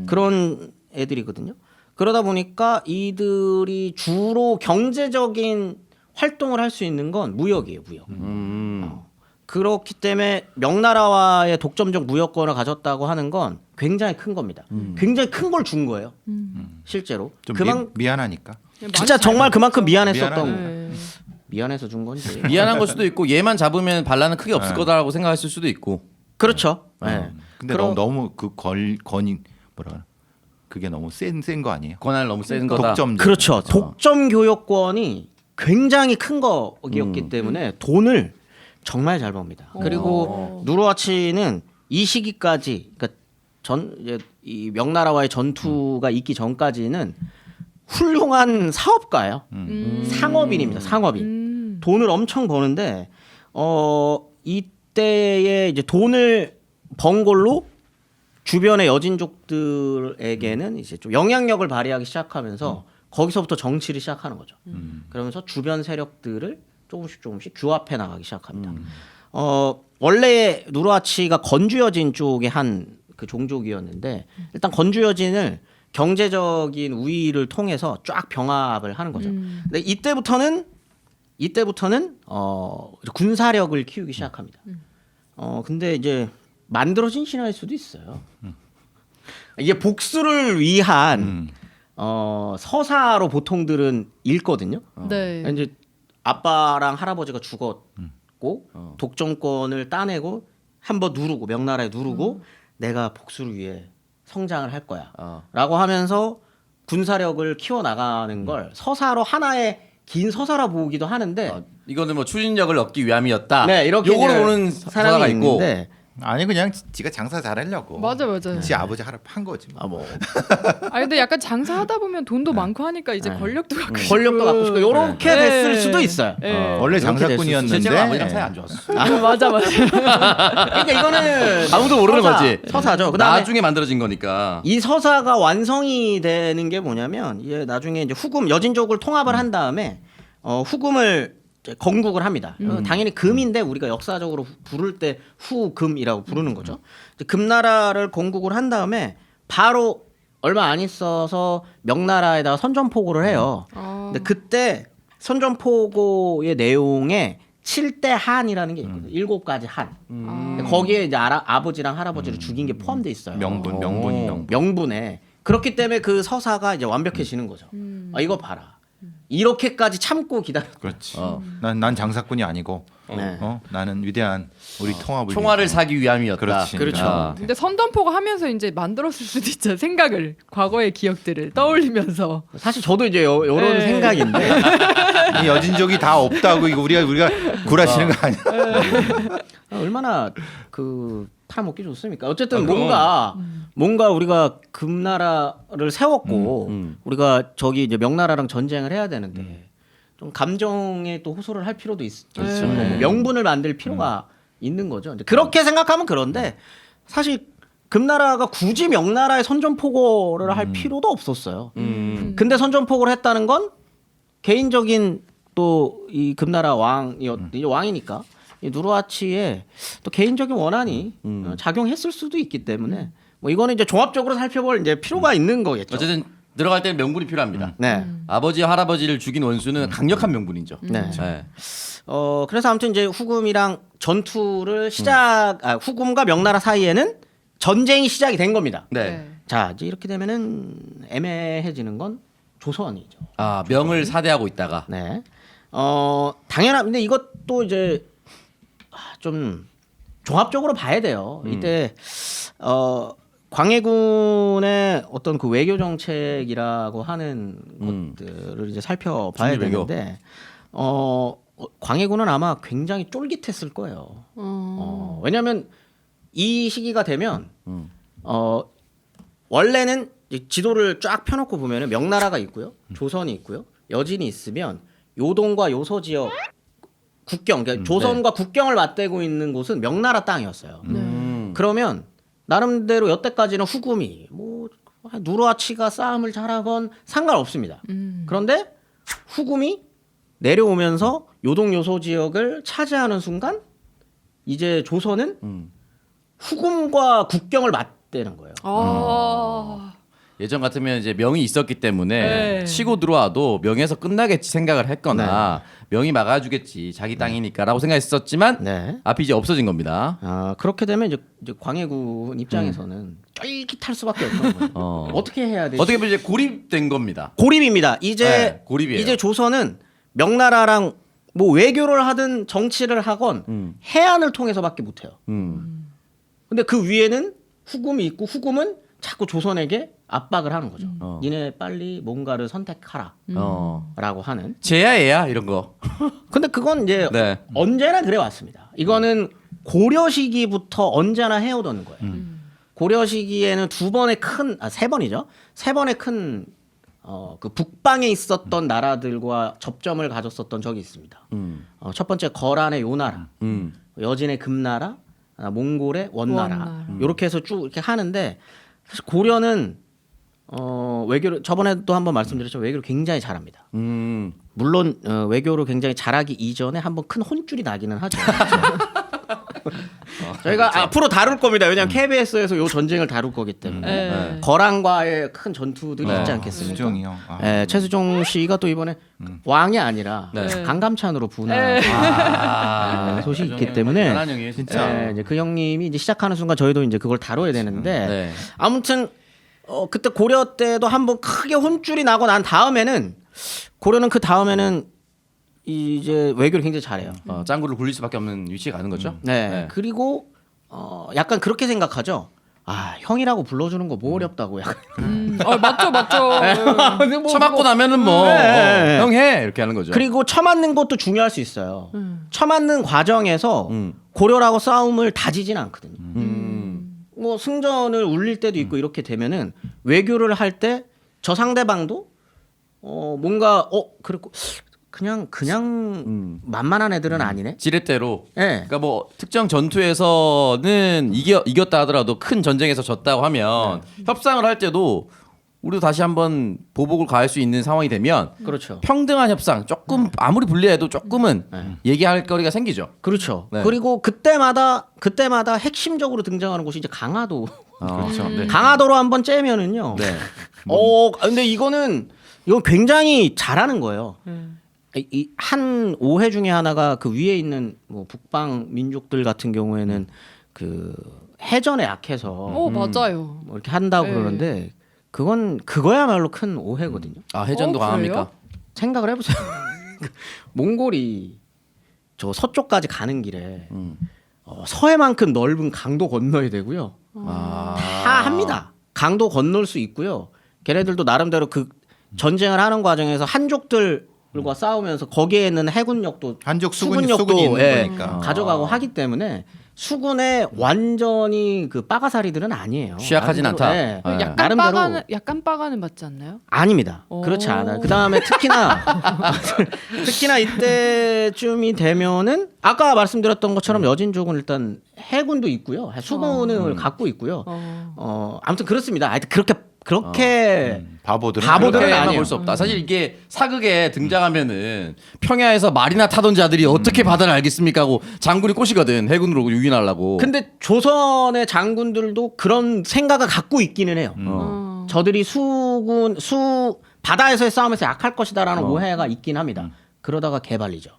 그런 애들이거든요. 그러다 보니까 이들이 주로 경제적인 활동을 할 수 있는 건 무역이에요. 무역. 그렇기 때문에 명나라와의 독점적 무역권을 가졌다고 하는 건 굉장히 큰 겁니다. 굉장히 큰 걸 준 거예요. 실제로. 좀 그만 미안하니까. 진짜 정말 그만큼 미안했었던 네. 미안해서 준 건지. 미안한 걸 수도 있고 얘만 잡으면 반란은 크게 없을 거다라고 생각했을 수도 있고. 그렇죠. 네. 근데 너무 그 건이 뭐라 그래? 그게 너무 센 거 아니에요? 권한을 너무 센 거다. 독점. 그렇죠. 독점 교역권이 굉장히 큰 거였기 때문에 돈을 정말 잘 법니다. 그리고 누르와치는 이 시기까지 그러니까 이제 이 명나라와의 전투가 있기 전까지는 훌륭한 사업가예요. 상업인입니다. 상업인. 돈을 엄청 버는데 이때에 이제 돈을 번 걸로 주변의 여진족들에게는 이제 좀 영향력을 발휘하기 시작하면서 거기서부터 정치를 시작하는 거죠. 그러면서 주변 세력들을 조금씩 규합해 나가기 시작합니다. 원래 누르와치가 건주여진 쪽의 한 그 종족이었는데 일단 건주여진을 경제적인 우위를 통해서 쫙 병합을 하는 거죠. 근데 이때부터는 군사력을 키우기 시작합니다. 근데 이제 만들어진 신화일 수도 있어요. 이게 복수를 위한 서사로 보통들은 읽거든요. 네. 이제 아빠랑 할아버지가 죽었고 독점권을 따내고 한번 누르고 명나라에 누르고 내가 복수를 위해 성장을 할 거야라고 하면서 군사력을 키워 나가는 걸 서사로 하나의 긴 서사라 보기도 하는데 이거는 뭐 추진력을 얻기 위함이었다. 네, 이렇게 요거로 이제 보는 사람이 서사가 있고. 있는데 아니 그냥 지가 장사 잘하려고. 맞아. 지 아버지 한 거지. 뭐. 근데 약간 장사하다 보면 돈도 많고 하니까 이제 권력도 갖고 싶고. 권력도 갖고 싶고 이렇게 됐을 수도 있어요. 원래 이렇게 장사꾼이었는데 실제로 아버지랑 사이 안 좋았어. 맞아. 그러니까 이거는 아무도 모르는 거지. 서사죠. 그다음에 나중에 만들어진 거니까. 이 서사가 완성이 되는 게 뭐냐면 이제 나중에 이제 후금 여진족을 통합을 한 다음에 후금을 이제 건국을 합니다. 당연히 금인데 우리가 역사적으로 부를 때 후금이라고 부르는 거죠. 이제 금나라를 건국을 한 다음에 바로 얼마 안 있어서 명나라에다가 선전포고를 해요. 근데 그때 선전포고의 내용에 7대 한이라는 게 있거든요. 7가지 한. 거기에 이제 아버지랑 할아버지를 죽인 게 포함돼 있어요. 명분에. 그렇기 때문에 그 서사가 이제 완벽해지는 거죠. 이거 봐라. 이렇게까지 참고 기다려. 그렇지. 난 장사꾼이 아니고 네. 나는 위대한 우리 통합을 총알을 위해서. 사기 위함이었다. 그렇지. 그렇죠. 아. 근데 선전포고 하면서 이제 만들었을 수도 있잖아. 생각을 과거의 기억들을 떠올리면서. 사실 저도 이제 요런 네. 생각인데 이 여진족이 다 없다고 이거 우리가 구라치는 거 아니야? 얼마나 그 팔아먹기 좋습니까? 어쨌든 그럼. 뭔가 우리가 금나라를 세웠고 우리가 저기 이제 명나라랑 전쟁을 해야 되는데 좀 감정에 또 호소를 할 필요도 있죠. 네. 명분을 만들 필요가 있는 거죠. 이제 그렇게 생각하면 그런데 사실 금나라가 굳이 명나라의 선전포고를 할 필요도 없었어요. 근데 선전포고를 했다는 건 개인적인 또 이 금나라 왕이니까 이 누르하치의 또 개인적인 원한이 작용했을 수도 있기 때문에 뭐 이거는 이제 종합적으로 살펴볼 이제 필요가 있는 거겠죠. 어쨌든 들어갈 때는 명분이 필요합니다. 네. 아버지 할아버지를 죽인 원수는 강력한 명분이죠. 네. 네. 그래서 아무튼 이제 후금이랑 전투를 후금과 명나라 사이에는 전쟁이 시작이 된 겁니다. 네. 자, 이제 이렇게 되면은 애매해지는 건 조선이죠. 아 명을 사대하고 있다가 네. 당연한데 이것도 이제 좀 종합적으로 봐야 돼요. 이때 광해군의 어떤 그 외교 정책이라고 하는 것들을 이제 살펴봐야 중립외교. 되는데 광해군은 아마 굉장히 쫄깃했을 거예요. 왜냐하면 이 시기가 되면 원래는 이제 지도를 쫙 펴놓고 보면은 명나라가 있고요, 조선이 있고요, 여진이 있으면 요동과 요소 지역 국경, 그러니까 조선과 국경을 맞대고 있는 곳은 명나라 땅이었어요. 그러면 나름대로 여태까지는 후금이 뭐 누르하치가 싸움을 잘하건 상관없습니다. 그런데 후금이 내려오면서 요동 요소 지역을 차지하는 순간 이제 조선은 후금과 국경을 맞대는 거예요. 예전 같으면 이제 명이 있었기 때문에 네. 치고 들어와도 명에서 끝나겠지 생각을 했거나 명이 막아주겠지 자기 땅이니까라고 생각했었지만 네. 앞이 이제 없어진 겁니다. 그렇게 되면 이제 광해군 입장에서는 쫄깃할 수밖에 없는 거예요. 어떻게 해야 되지? 어떻게 보면 이제 고립된 겁니다. 고립입니다. 이제 네, 고립이에요. 이제 조선은 명나라랑 뭐 외교를 하든 정치를 하건 해안을 통해서밖에 못해요. 근데 그 위에는 후금이 있고 후금은 자꾸 조선에게 압박을 하는 거죠. 니네 빨리 뭔가를 선택하라. 라고 하는. 쟤야 얘야 이런 거. 근데 그건 이제 네. 언제나 그래 왔습니다. 이거는 고려 시기부터 언제나 해오던 거예요. 고려 시기에는 세 번이죠. 세 번의 큰 그 북방에 있었던 나라들과 접점을 가졌었던 적이 있습니다. 첫 번째 거란의 요나라, 여진의 금나라, 몽골의 원나라. 이렇게 해서 쭉 이렇게 하는데 사실 고려는 외교를 저번에도 한번 말씀드렸지만 외교를 굉장히 잘합니다. 물론 외교를 굉장히 잘하기 이전에 한번 큰 혼쭐이 나기는 하죠. 저희가 앞으로 다룰 겁니다. 왜냐하면 KBS에서 이 전쟁을 다룰 거기 때문에 네. 거란과의 큰 전투들이 있지 않겠습니까? 수정이요. 최수종 씨가 또 이번에 왕이 아니라 네. 강감찬으로 분한 소식이 있기 때문에 대단한 형이에요 진짜. 이제 그 형님이 이제 시작하는 순간 저희도 이제 그걸 다뤄야 되는데 네. 아무튼 그때 고려 때도 한번 크게 혼쭐이 나고 난 다음에는 고려는 그 다음에는 이제 외교를 굉장히 잘해요. 짱구를 굴릴 수밖에 없는 위치에 가는 거죠. 네. 그리고 약간 그렇게 생각하죠. 형이라고 불러주는 거 뭐 어렵다고 약간. 맞죠. 처맞고 나면은 뭐 네. 형 해 이렇게 하는 거죠. 그리고 처맞는 것도 중요할 수 있어요. 처맞는 과정에서 고려라고 싸움을 다지진 않거든요. 뭐 승전을 울릴 때도 있고 이렇게 되면은 외교를 할 때 저 상대방도 뭔가 그렇고 그냥 만만한 애들은 아니네. 지렛대로. 네. 그러니까 뭐 특정 전투에서는 이겼다 하더라도 큰 전쟁에서 졌다고 하면 협상을 할 때도 우리도 다시 한번 보복을 가할 수 있는 상황이 되면 그렇죠. 평등한 협상 조금 아무리 불리해도 조금은 얘기할 거리가 생기죠. 그렇죠. 네. 그리고 그때마다 핵심적으로 등장하는 곳이 이제 강화도. 그렇죠. 네. 강화도로 한번 째면은요. 네. 근데 이건 굉장히 잘하는 거예요. 이 한 오해 중에 하나가 그 위에 있는 뭐 북방 민족들 같은 경우에는 그 해전에 약해서 맞아요. 뭐 이렇게 한다고 네. 그러는데 그건 그거야말로 큰 오해거든요. 아 해전도 그래요? 강합니까? 생각을 해보세요. 몽골이 저 서쪽까지 가는 길에 서해만큼 넓은 강도 건너야 되고요. 아. 다 합니다. 강도 건널 수 있고요. 걔네들도 나름대로 그 전쟁을 하는 과정에서 한족들과 싸우면서 거기에 있는 해군력도 한족 수군력도 수군이 있는 예, 거니까. 가져가고 하기 때문에 수군의 완전히 그 빠가사리들은 아니에요. 취약하진 나름대로, 않다. 예, 네. 약간 빠가는 맞지 않나요? 아닙니다. 오. 그렇지 않아요. 그 다음에 특히나 이때쯤이 되면은 아까 말씀드렸던 것처럼 여진족은 일단 해군도 있고요, 수군을 갖고 있고요. 아무튼 그렇습니다. 하여튼 그렇게 바보들은 바보들은 그렇게만 아니에요. 볼 수 없다. 사실 이게 사극에 등장하면은 평야에서 말이나 타던 자들이 어떻게 바다를 알겠습니까 하고 장군이 꼬시거든. 해군으로 유인하려고. 근데 조선의 장군들도 그런 생각을 갖고 있기는 해요. 저들이 바다에서의 싸움에서 약할 것이다라는 오해가 있긴 합니다. 그러다가 개발리죠.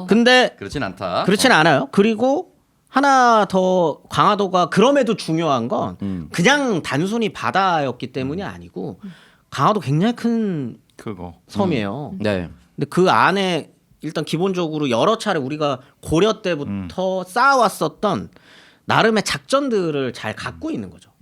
근데 그렇진 않다. 그렇진 않아요. 그리고 하나 더 강화도가 그럼에도 중요한 건 그냥 단순히 바다였기 때문이 아니고 강화도 굉장히 큰 그거. 섬이에요. 네. 근데 그 안에 일단 기본적으로 여러 차례 우리가 고려 때부터 쌓아왔었던 나름의 작전들을 잘 갖고 있는 거죠.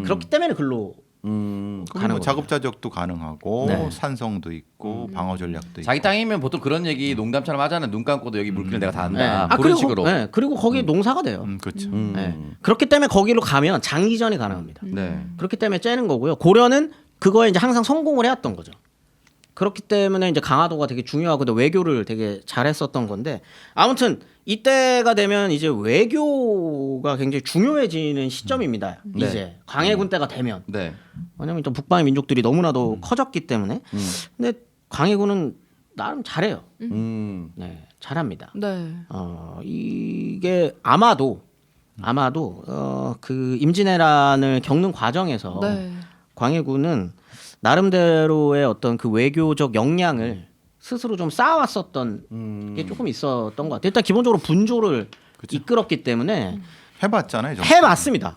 그렇기 때문에 글로 가는 뭐 거죠. 자급자족도 가능하고 네. 산성도 있고 방어 전략도 있고. 자기 땅이면 보통 그런 얘기 농담처럼 하잖아요. 눈 감고도 여기 물기는 내가 다 네. 안다. 그런 그리고, 식으로. 네. 그리고 거기에 농사가 돼요. 그렇죠. 네. 그렇기 때문에 거기로 가면 장기전이 가능합니다. 네. 그렇기 때문에 째는 거고요. 고려는 그거에 이제 항상 성공을 해왔던 거죠. 그렇기 때문에 이제 강화도가 되게 중요하고 외교를 되게 잘했었던 건데 아무튼 이때가 되면 이제 외교가 굉장히 중요해지는 시점입니다. 네. 이제 광해군 때가 되면 네. 왜냐면 또 북방의 민족들이 너무나도 커졌기 때문에 근데 광해군은 나름 잘해요. 네, 잘합니다. 네. 이게 아마도 그 임진왜란을 겪는 과정에서 네. 광해군은 나름대로의 어떤 그 외교적 역량을 스스로 좀 쌓아왔었던 게 조금 있었던 것 같아요. 일단 기본적으로 분조를 이끌었기 때문에 해봤잖아요. 좀. 해봤습니다.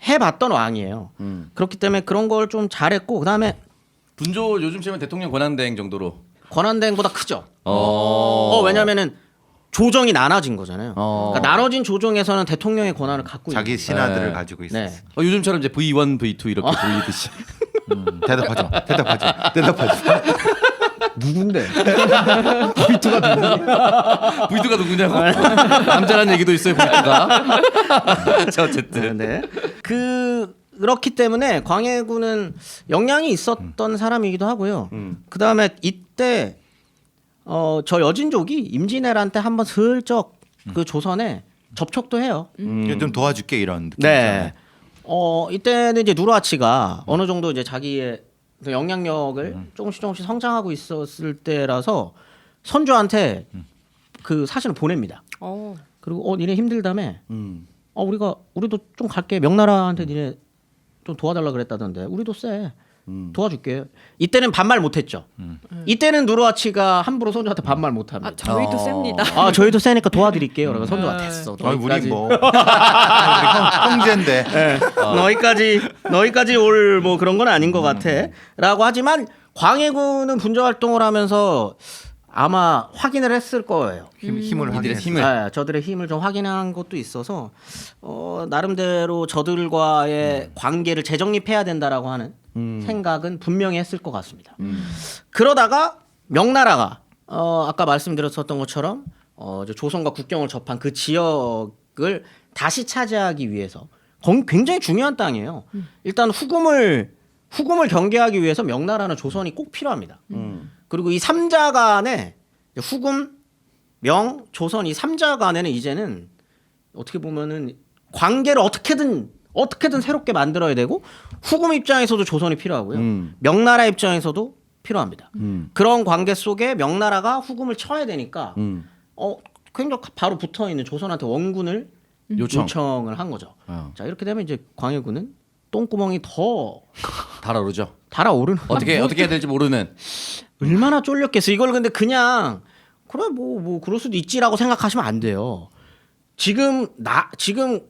해봤던 왕이에요. 그렇기 때문에 그런 걸 좀 잘했고 그다음에 분조 요즘 치면 대통령 권한대행 정도로. 권한대행보다 크죠. 어. 왜냐면은 조정이 나눠진 거잖아요. 어. 그러니까 나눠진 조정에서는 대통령의 권한을 갖고 있는 자기 신하들을 네. 가지고 있었어. 네. 요즘처럼 이제 V1, V2 이렇게 돌리듯이. 대답하지 마. 대답하지 마. 누군데? V2가 누구냐고. 남자라는 얘기도 있어요, V2가. 자, 어쨌든. 네. 그렇기 때문에 광해군은 역량이 있었던 사람이기도 하고요. 그 다음에 이때 저 여진족이 임진왜란 때 한번 슬쩍 그 조선에 접촉도 해요. 좀 도와줄게 이런 느낌. 네. 이때는 이제 누르하치가 어느 정도 이제 자기의 그 영향력을 조금씩 성장하고 있었을 때라서 선조한테 그 사신을 보냅니다. 그리고 니네 힘들다며. 우리도 좀 갈게. 명나라한테 니네 좀 도와달라 그랬다던데. 우리도 쎄. 도와줄게. 이때는 반말 못했죠. 이때는 누르하치가 함부로 선조한테 반말 못합니다. 저희도 셉니다. 저희도 세니까 도와드릴게요. 그러면 선조가 됐어. 우리 뭐 우리 형제인데. 너희까지 올 뭐 그런 건 아닌 것 같아.라고 하지만 광해군은 분조 활동을 하면서 아마 확인을 했을 거예요. 힘을 이들의 확인했어. 힘을. 네, 저들의 힘을 좀 확인한 것도 있어서 나름대로 저들과의 관계를 재정립해야 된다라고 하는 생각은 분명히 했을 것 같습니다. 그러다가 명나라가 아까 말씀드렸었던 것처럼 조선과 국경을 접한 그 지역을 다시 차지하기 위해서 굉장히 중요한 땅이에요. 일단 후금을 경계하기 위해서 명나라는 조선이 꼭 필요합니다. 그리고 이 삼자 간에 후금, 명, 조선 이 삼자 간에는 이제는 어떻게 보면은 관계를 어떻게든 새롭게 만들어야 되고 후금 입장에서도 조선이 필요하고요. 명나라 입장에서도 필요합니다. 그런 관계 속에 명나라가 후금을 쳐야 되니까 굉장히 바로 붙어 있는 조선한테 원군을 요청을 한 거죠. 자, 이렇게 되면 이제 광해군은 똥구멍이 더 달아오르죠. 달아오르는 어떻게 해야 될지 모르는. 얼마나 쫄렸겠어. 이걸 근데 그냥 그래 뭐 그럴 수도 있지라고 생각하시면 안 돼요. 지금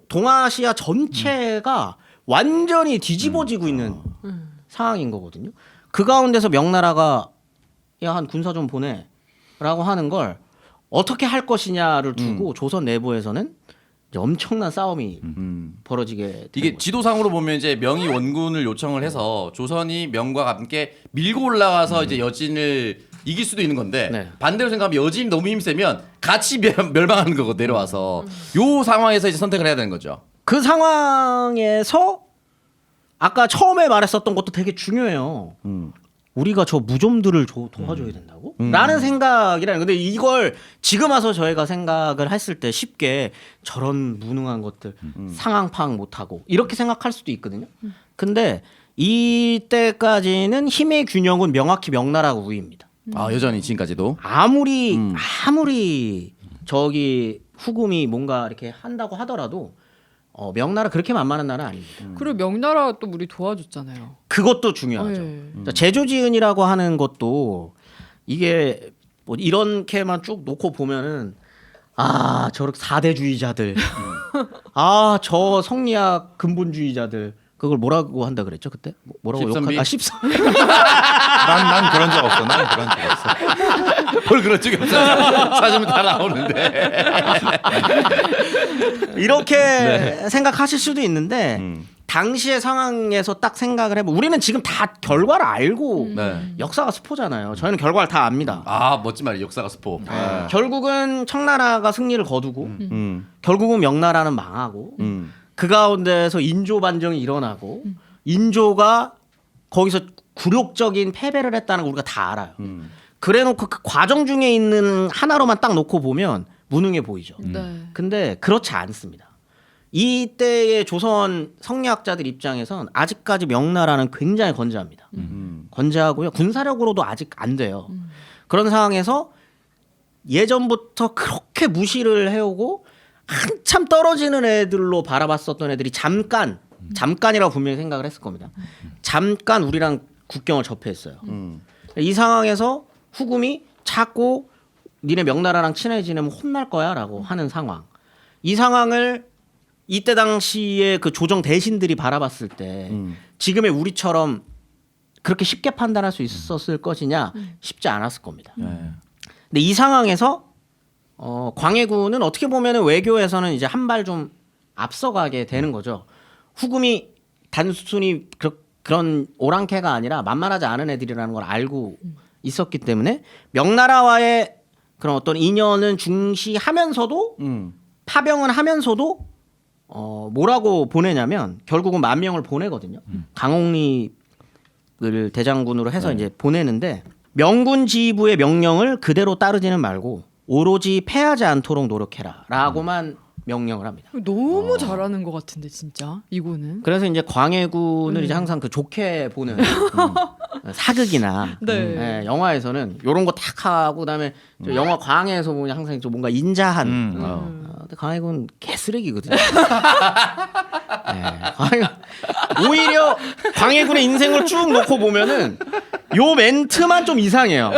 동아시아 전체가 완전히 뒤집어지고 있는 상황인 거거든요. 그 가운데서 명나라가 야 한 군사 좀 보내라고 하는 걸 어떻게 할 것이냐를 두고 조선 내부에서는 이제 엄청난 싸움이 벌어지게 되는 이게 거죠. 지도상으로 보면 이제 명이 원군을 요청을 해서 조선이 명과 함께 밀고 올라가서 이제 여진을 이길 수도 있는 건데 네. 반대로 생각하면 여진이 너무 힘세면 같이 멸망하는 거고 내려와서 요 상황에서 이제 선택을 해야 되는 거죠. 그 상황에서 아까 처음에 말했었던 것도 되게 중요해요. 우리가 저 무좀들을 도와줘야 된다고? 라는 생각이라는. 근데 이걸 지금 와서 저희가 생각을 했을 때 쉽게 저런 무능한 것들 상황 파악 못하고 이렇게 생각할 수도 있거든요. 근데 이때까지는 힘의 균형은 명확히 명나라가 우위입니다. 아 여전히 지금까지도. 아무리 저기 후금이 뭔가 이렇게 한다고 하더라도 명나라 그렇게 만만한 나라는 아닙니다. 그리고 명나라 또 우리 도와줬잖아요. 그것도 중요하죠. 네. 자, 제조지은이라고 하는 것도 이게 뭐 이렇게만 쭉 놓고 보면은 아 저렇게 사대주의자들, 아 저 성리학 근본주의자들 그걸 뭐라고 한다 그랬죠 그때? 뭐라고 십선비? 욕한? 십선. 난 그런 적 없어. 난 그런 적 없어. 뭘 그런 적이 없어요. 찾으면 다 나오는데. 이렇게 생각하실 수도 있는데 당시의 상황에서 딱 생각을 해보면 우리는 지금 다 결과를 알고 네. 역사가 스포잖아요. 저희는 결과를 다 압니다. 아 멋진 말이에요. 역사가 스포. 아. 결국은 청나라가 승리를 거두고 결국은 명나라는 망하고 그 가운데서 인조 반정이 일어나고 인조가 거기서 굴욕적인 패배를 했다는 걸 우리가 다 알아요. 그래놓고 그 과정 중에 있는 하나로만 딱 놓고 보면 무능해 보이죠. 네. 근데 그렇지 않습니다. 이때의 조선 성리학자들 입장에선 아직까지 명나라는 굉장히 건재합니다. 건재하고요. 군사력으로도 아직 안 돼요. 그런 상황에서 예전부터 그렇게 무시를 해오고 한참 떨어지는 애들로 바라봤었던 애들이 잠깐이라고 분명히 생각을 했을 겁니다. 잠깐 우리랑 국경을 접했어요. 이 상황에서 후금이 자꾸 니네 명나라랑 친해지면 혼날 거야라고 하는 상황. 이 상황을 이때 당시에 그 조정 대신들이 바라봤을 때 지금의 우리처럼 그렇게 쉽게 판단할 수 있었을 것이냐 쉽지 않았을 겁니다. 네. 근데 이 상황에서 광해군은 어떻게 보면 외교에서는 이제 한 발 좀 앞서가게 되는 거죠. 후금이 단순히 그런 오랑캐가 아니라 만만하지 않은 애들이라는 걸 알고 있었기 때문에 명나라와의 그런 어떤 인연은 중시하면서도 파병은 하면서도 뭐라고 보내냐면 결국은 10,000명을 보내거든요. 강홍립을 대장군으로 해서 이제 보내는데 명군 지휘부의 명령을 그대로 따르지는 말고 오로지 패하지 않도록 노력해라라고만 명령을 합니다. 너무 잘하는 것 같은데 진짜 이거는. 그래서 이제 광해군을 이제 항상 그 좋게 보는 사극이나 네. 예, 영화에서는 이런 거 탁 하고 그다음에 저 영화 광해에서 보면 항상 좀 뭔가 인자한. 근데 광해군 개쓰레기거든요. 오히려 광해군의 인생을 쭉 놓고 보면은 요 멘트만 좀 이상해요.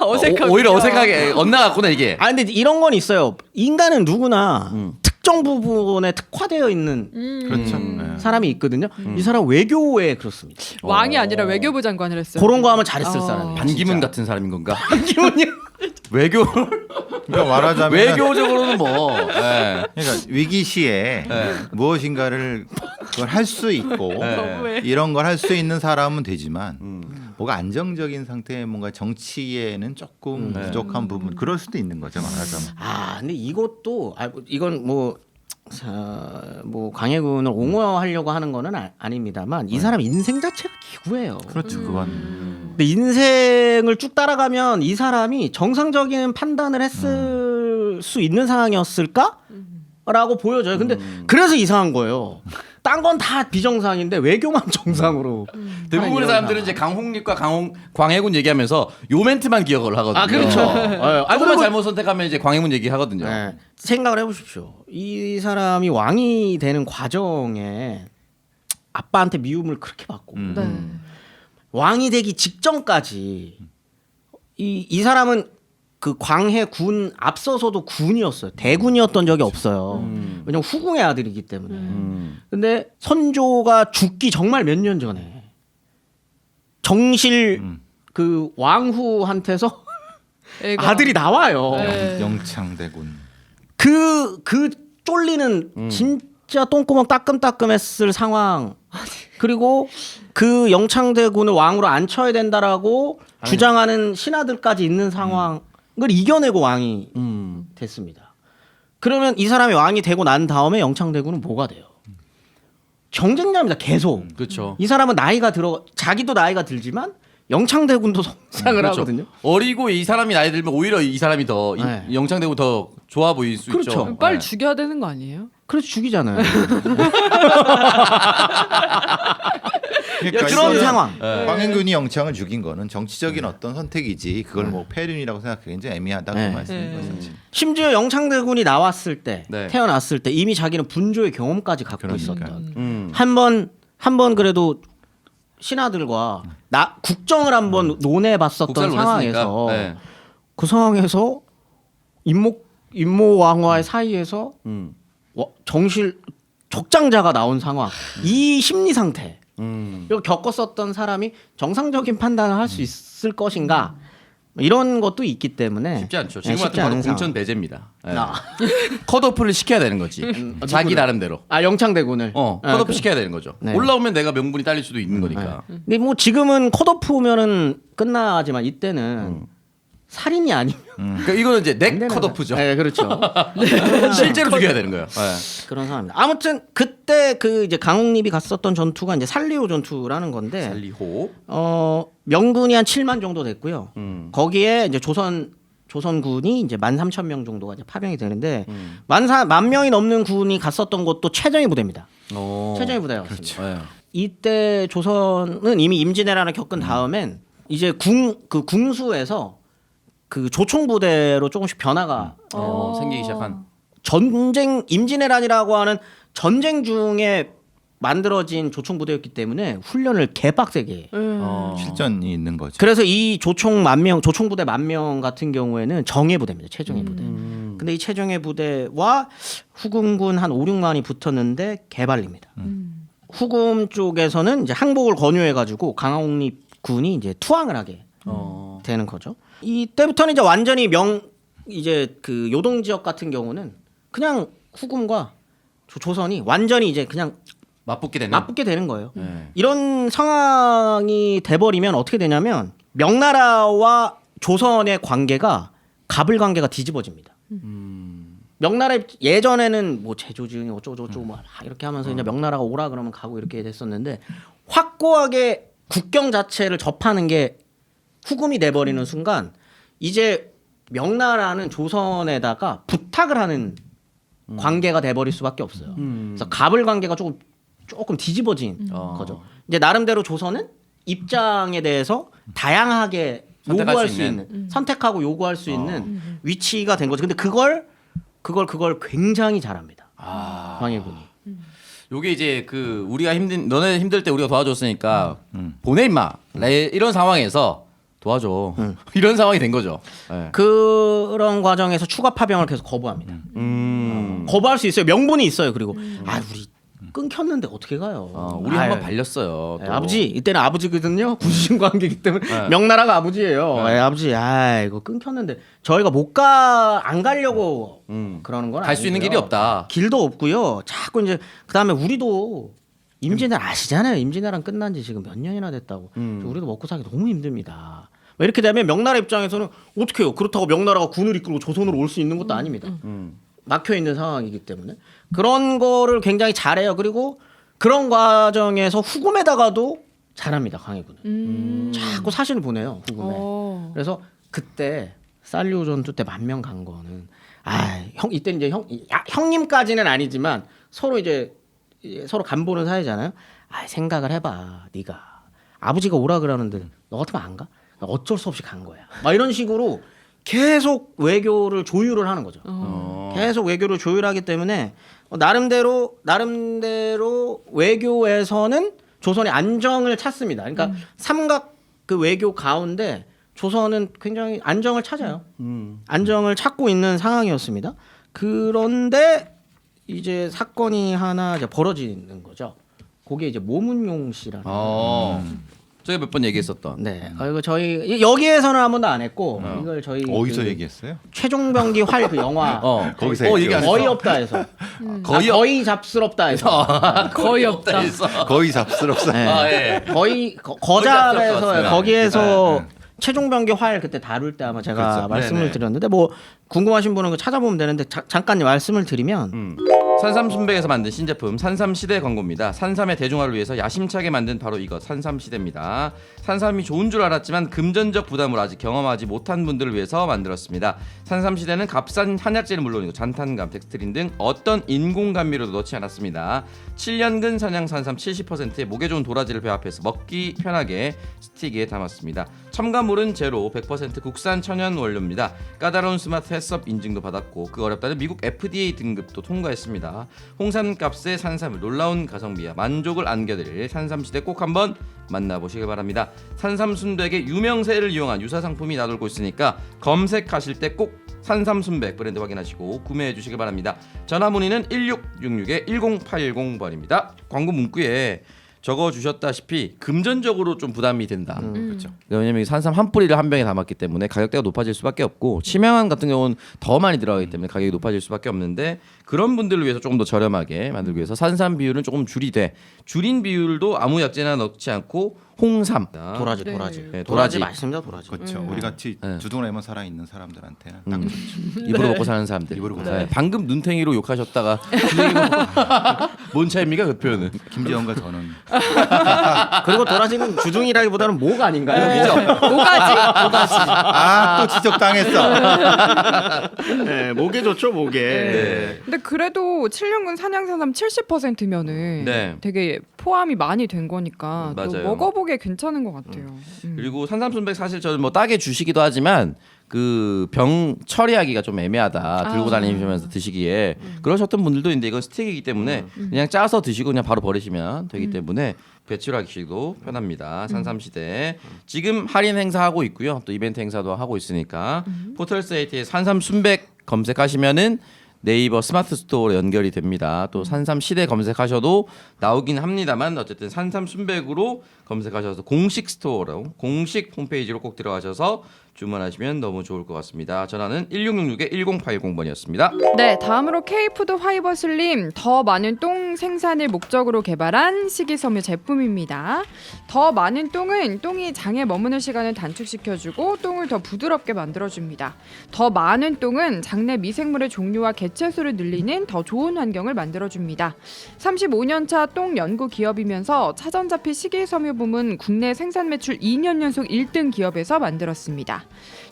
어색하고. 오히려 어색하게 엇나갔구나 이게. 아 근데 이런 건 있어요. 인간은 누구나 특정 부분에 특화되어 있는 그렇죠. 네. 사람이 있거든요. 이 사람 외교에 그렇습니다. 왕이 아니라 외교부 장관을 했어요. 그런 거 하면 잘했을 사람이에요. 반기문 같은 사람인 건가? 반기문이 외교 그러니까 말하자면 외교적으로는 뭐. 예. 그러니까 위기 시에 무엇인가를 그걸 할 수 있고 너무해. 이런 걸 할 수 있는 사람은 되지만 뭐가 안정적인 상태의 뭔가 정치에는 조금 부족한 부분 그럴 수도 있는 거죠 말하자면. 아 근데 이것도 이건 뭐 광해군을 옹호하려고 하는 거는 아닙니다만 이 사람 인생 자체가 기구예요. 그렇죠 그건. 근데 인생을 쭉 따라가면 이 사람이 정상적인 판단을 했을 수 있는 상황이었을까? 라고 보여져요. 근데 그래서 이상한 거예요. 딴 건 다 비정상인데 외교만 정상으로. 대부분의 사람들은 이제 강홍립과 광해군 얘기하면서 요 멘트만 기억을 하거든요. 아 그렇죠. 조금만 잘못 선택하면 이제 광해군 얘기하거든요. 네. 생각을 해보십시오. 이 사람이 왕이 되는 과정에 아빠한테 미움을 그렇게 받고 네. 왕이 되기 직전까지 이 사람은 그 광해 군 앞서서도 군이었어요. 대군이었던 적이 없어요. 왜냐면 후궁의 아들이기 때문에. 근데 선조가 죽기 정말 몇 년 전에 정실 그 왕후한테서 애가. 아들이 나와요. 네. 영창대군. 그 쫄리는 진짜 똥구멍 따끔따끔했을 상황. 그리고 그 영창대군을 왕으로 앉혀야 된다라고 주장하는 신하들까지 있는 상황을 이겨내고 왕이 됐습니다. 그러면 이 사람이 왕이 되고 난 다음에 영창대군은 뭐가 돼요? 경쟁자입니다. 계속. 그렇죠. 이 사람은 나이가 들어 자기도 나이가 들지만 영창대군도 성장을 그렇죠. 하거든요. 어리고 이 사람이 나이 들면 오히려 이 사람이 더 네. 영창되고 더 좋아 보일 수 그렇죠. 있죠. 빨리 네. 죽여야 되는 거 아니에요? 그래서 죽이잖아요. 그러니까 그런 이거는 상황. 광해군이 영창을 죽인 거는 정치적인 어떤 선택이지 그걸 뭐 폐륜이라고 생각하기 굉장히 애매하다고 네. 말씀인 거죠. 심지어 영창대군이 나왔을 때 네. 태어났을 때 이미 자기는 분조의 경험까지 갖고 그러니까요. 있었던 한 번 그래도 신하들과 국정을 한번 논해봤었던 국사를 상황에서 논했으니까. 네. 그 상황에서 임모 왕화의 사이에서 정실 적장자가 나온 상황 이 심리 상태 이걸 겪었었던 사람이 정상적인 판단을 할 수 있을 것인가 이런 것도 있기 때문에 쉽지 않죠. 네, 지금 쉽지 같은 바로 않은 상황. 공천 배제입니다. 네. 아. 컷오프를 시켜야 되는 거지. 자기 누구를? 나름대로. 영창대군을 컷오프 시켜야 되는 거죠. 네. 올라오면 내가 명분이 딸릴 수도 있는 거니까. 근데 뭐 지금은 컷오프면은 끝나지만 이때는 살인이 아니면 그러니까 이거는 이제 안 넥 되는 컷오프죠. 네, 그렇죠. 실제로 죽여야 되는 거예요. 네. 그런 상황입니다. 아무튼 그때 그 이제 강홍립이 갔었던 전투가 이제 살리오 전투라는 건데 살리호. 명군이 한 7만 정도 됐고요. 거기에 이제 조선군이 이제 13,000명 정도가 이제 파병이 되는데 10,000명이 넘는 군이 갔었던 것도 최정예 부대입니다. 최정예 부대였습니다. 네. 이때 조선은 이미 임진왜란을 겪은 다음엔 이제 궁수에서 그 조총 부대로 조금씩 변화가 생기기 시작한. 임진왜란이라고 하는 전쟁 중에 만들어진 조총 부대였기 때문에 훈련을 개빡세게. 실전이 있는 거죠. 그래서 이 조총 부대 10,000명 같은 경우에는 정예 부대입니다. 최정예 부대. 근데 이 최정예 부대와 후금군 한 5, 6만이 붙었는데 개발립니다. 후금 쪽에서는 이제 항복을 권유해 가지고 강홍립 군이 이제 투항을 하게 되는 거죠. 이때부터는 이제 완전히 이제 그 요동 지역 같은 경우는 그냥 후금과 조선이 완전히 이제 그냥 맞붙게 되는. 맞붙게 되는 거예요. 네. 이런 상황이 돼버리면 어떻게 되냐면 명나라와 조선의 관계가 갑을 관계가 뒤집어집니다. 명나라 예전에는 뭐 제조지응이 어쩌고저쩌고 뭐 이렇게 하면서 이제 명나라가 오라 그러면 가고 이렇게 됐었는데 확고하게 국경 자체를 접하는 게 후금이 돼버리는 순간 이제 명나라는 조선에다가 부탁을 하는 관계가 돼버릴 수밖에 없어요. 그래서 갑을 관계가 조금 뒤집어진 거죠. 이제 나름대로 조선은 입장에 대해서 다양하게 요구할 수 있는 선택하고 요구할 수 있는 위치가 된 거죠. 근데 그걸 굉장히 잘합니다. 광해군이. 요게 이제 그 우리가 너네 힘들 때 우리가 도와줬으니까 보내 임마. 이런 상황에서 도와줘. 이런 상황이 된 거죠. 네. 그런 과정에서 추가 파병을 계속 거부합니다. 거부할 수 있어요. 명분이 있어요. 그리고 우리 끊겼는데 어떻게 가요? 우리 한번 발렸어요. 네, 또. 아버지 이때는 아버지거든요. 구신 관계이기 때문에 명나라가 아버지예요. 아버지 이거 끊겼는데 저희가 안 가려고 그러는 건 갈 수 있는 아니고요. 길이 없다. 길도 없고요. 자꾸 이제 그다음에 우리도 임진왜란 아시잖아요. 임진왜란 끝난 지 지금 몇 년이나 됐다고. 우리도 먹고 살기 너무 힘듭니다. 이렇게 되면 명나라 입장에서는 어떻게 해요? 그렇다고 명나라가 군을 이끌고 조선으로 올 수 있는 것도 아닙니다. 막혀 있는 상황이기 때문에 그런 거를 굉장히 잘해요. 그리고 그런 과정에서 후금에다가도 잘합니다. 광해군은 자꾸 사진을 보내요. 후금에. 그래서 그때 살리오 전투 때 10,000명 간 거는 이때 이제 형님까지는 아니지만 서로 간 보는 사이잖아요. 생각을 해봐. 네가 아버지가 오라 그러는데 너 같으면 안 가? 어쩔 수 없이 간 거야. 막 이런 식으로 계속 외교를 조율을 하는 거죠. 계속 외교를 조율하기 때문에 나름대로 외교에서는 조선이 안정을 찾습니다. 그러니까 삼각 그 외교 가운데 조선은 굉장히 안정을 찾아요. 안정을 찾고 있는 상황이었습니다. 그런데 이제 사건이 하나 이제 벌어지는 거죠. 그게 이제 모문용 씨라는. 저희가 몇 번 얘기했었던. 네. 이거 저희 여기에서는 한 번도 안 했고 이걸 저희 어디서 얘기했어요? 최종병기 활 그 영화 거기서 얘기 안 했어. 거의 없다 해서 거의 잡스럽다 해서 거의 없다. 거의 잡스럽사. 네. 예. 거의 잡스럽다 거잡에서 왔어요. 거기에서 최종병기 활 그때 다룰 때 아마 제가 그렇죠. 말씀을 네네. 드렸는데 뭐 궁금하신 분은 그 찾아보면 되는데 잠깐 말씀을 드리면 산삼순백에서 만든 신제품 산삼시대 광고입니다. 산삼의 대중화를 위해서 야심차게 만든 바로 이것 산삼시대입니다. 산삼이 좋은 줄 알았지만 금전적 부담을 아직 경험하지 못한 분들을 위해서 만들었습니다. 산삼시대는 값싼 한약재는 물론이고 잔탄감, 덱스트린 등 어떤 인공감미료도 넣지 않았습니다. 7년근 선양 산삼 70%의 목에 좋은 도라지를 배합해서 먹기 편하게 스틱에 담았습니다. 첨가물은 제로 100% 국산 천연 원료입니다. 까다로운 스마트 해썹 인증도 받았고 그 어렵다는 미국 FDA 등급도 통과했습니다. 홍삼값의 산삼을 놀라운 가성비와 만족을 안겨드릴 산삼시대 꼭 한번 만나보시길 바랍니다. 산삼순백의 유명세를 이용한 유사 상품이 나돌고 있으니까 검색하실 때 꼭 산삼순백 브랜드 확인하시고 구매해 주시길 바랍니다. 전화 문의는 1666-1080번입니다. 광고 문구에 적어주셨다시피 금전적으로 좀 부담이 된다. 그렇죠. 왜냐면 이 산삼 한 뿌리를 한 병에 담았기 때문에 가격대가 높아질 수밖에 없고 치명한 같은 경우는 더 많이 들어가기 때문에 가격이 높아질 수밖에 없는데 그런 분들을 위해서 조금 더 저렴하게 만들기 위해서 산삼 비율은 조금 줄인 비율도 아무 약재나 넣지 않고 홍삼 도라지 네. 도라지 도라지. 맛있습니다 도라지. 그렇죠. 우리 같이 두둥레몬 살아 있는 사람들한테는 딱 좋죠. 입으로 먹고 사는 사람들. 입으로 먹고 네. 방금 눈탱이로 욕하셨다가 뭔 차입니까 그 표현은? 김재원과 저는 그리고 도라지는 주둥이라기보다는 목 아닌가요? 그죠? 모가지. 또 지적당했어. 네, 목에 좋죠 목에. 네. 근데 그래도 7년근 산양산삼 70%면은 네. 되게 포함이 많이 된 거니까 또 맞아요. 먹어보기에 괜찮은 것 같아요. 그리고 산삼순백 사실 저는 뭐 따게 주시기도 하지만 그 병 처리하기가 좀 애매하다 들고 다니시면서 드시기에 그러셨던 분들도 있는데 이건 스틱이기 때문에 그냥 짜서 드시고 그냥 바로 버리시면 되기 때문에 배출하기도 편합니다. 산삼시대 지금 할인 행사하고 있고요. 또 이벤트 행사도 하고 있으니까 포털사이트에 산삼순백 검색하시면은 네이버 스마트 스토어로 연결이 됩니다. 또 산삼시대 검색하셔도 나오긴 합니다만 어쨌든 산삼순백으로 검색하셔서 공식 스토어로 공식 홈페이지로 꼭 들어가셔서 주문하시면 너무 좋을 것 같습니다. 전화는 1666-1080번이었습니다. 네, 다음으로 K푸드 화이버 슬림 더 많은 똥 생산을 목적으로 개발한 식이섬유 제품입니다. 더 많은 똥은 똥이 장에 머무는 시간을 단축시켜주고 똥을 더 부드럽게 만들어줍니다. 더 많은 똥은 장내 미생물의 종류와 개체수를 늘리는 더 좋은 환경을 만들어줍니다. 35년차 똥 연구 기업이면서 차전자피 식이섬유 부문 국내 생산 매출 2년 연속 1등 기업에서 만들었습니다.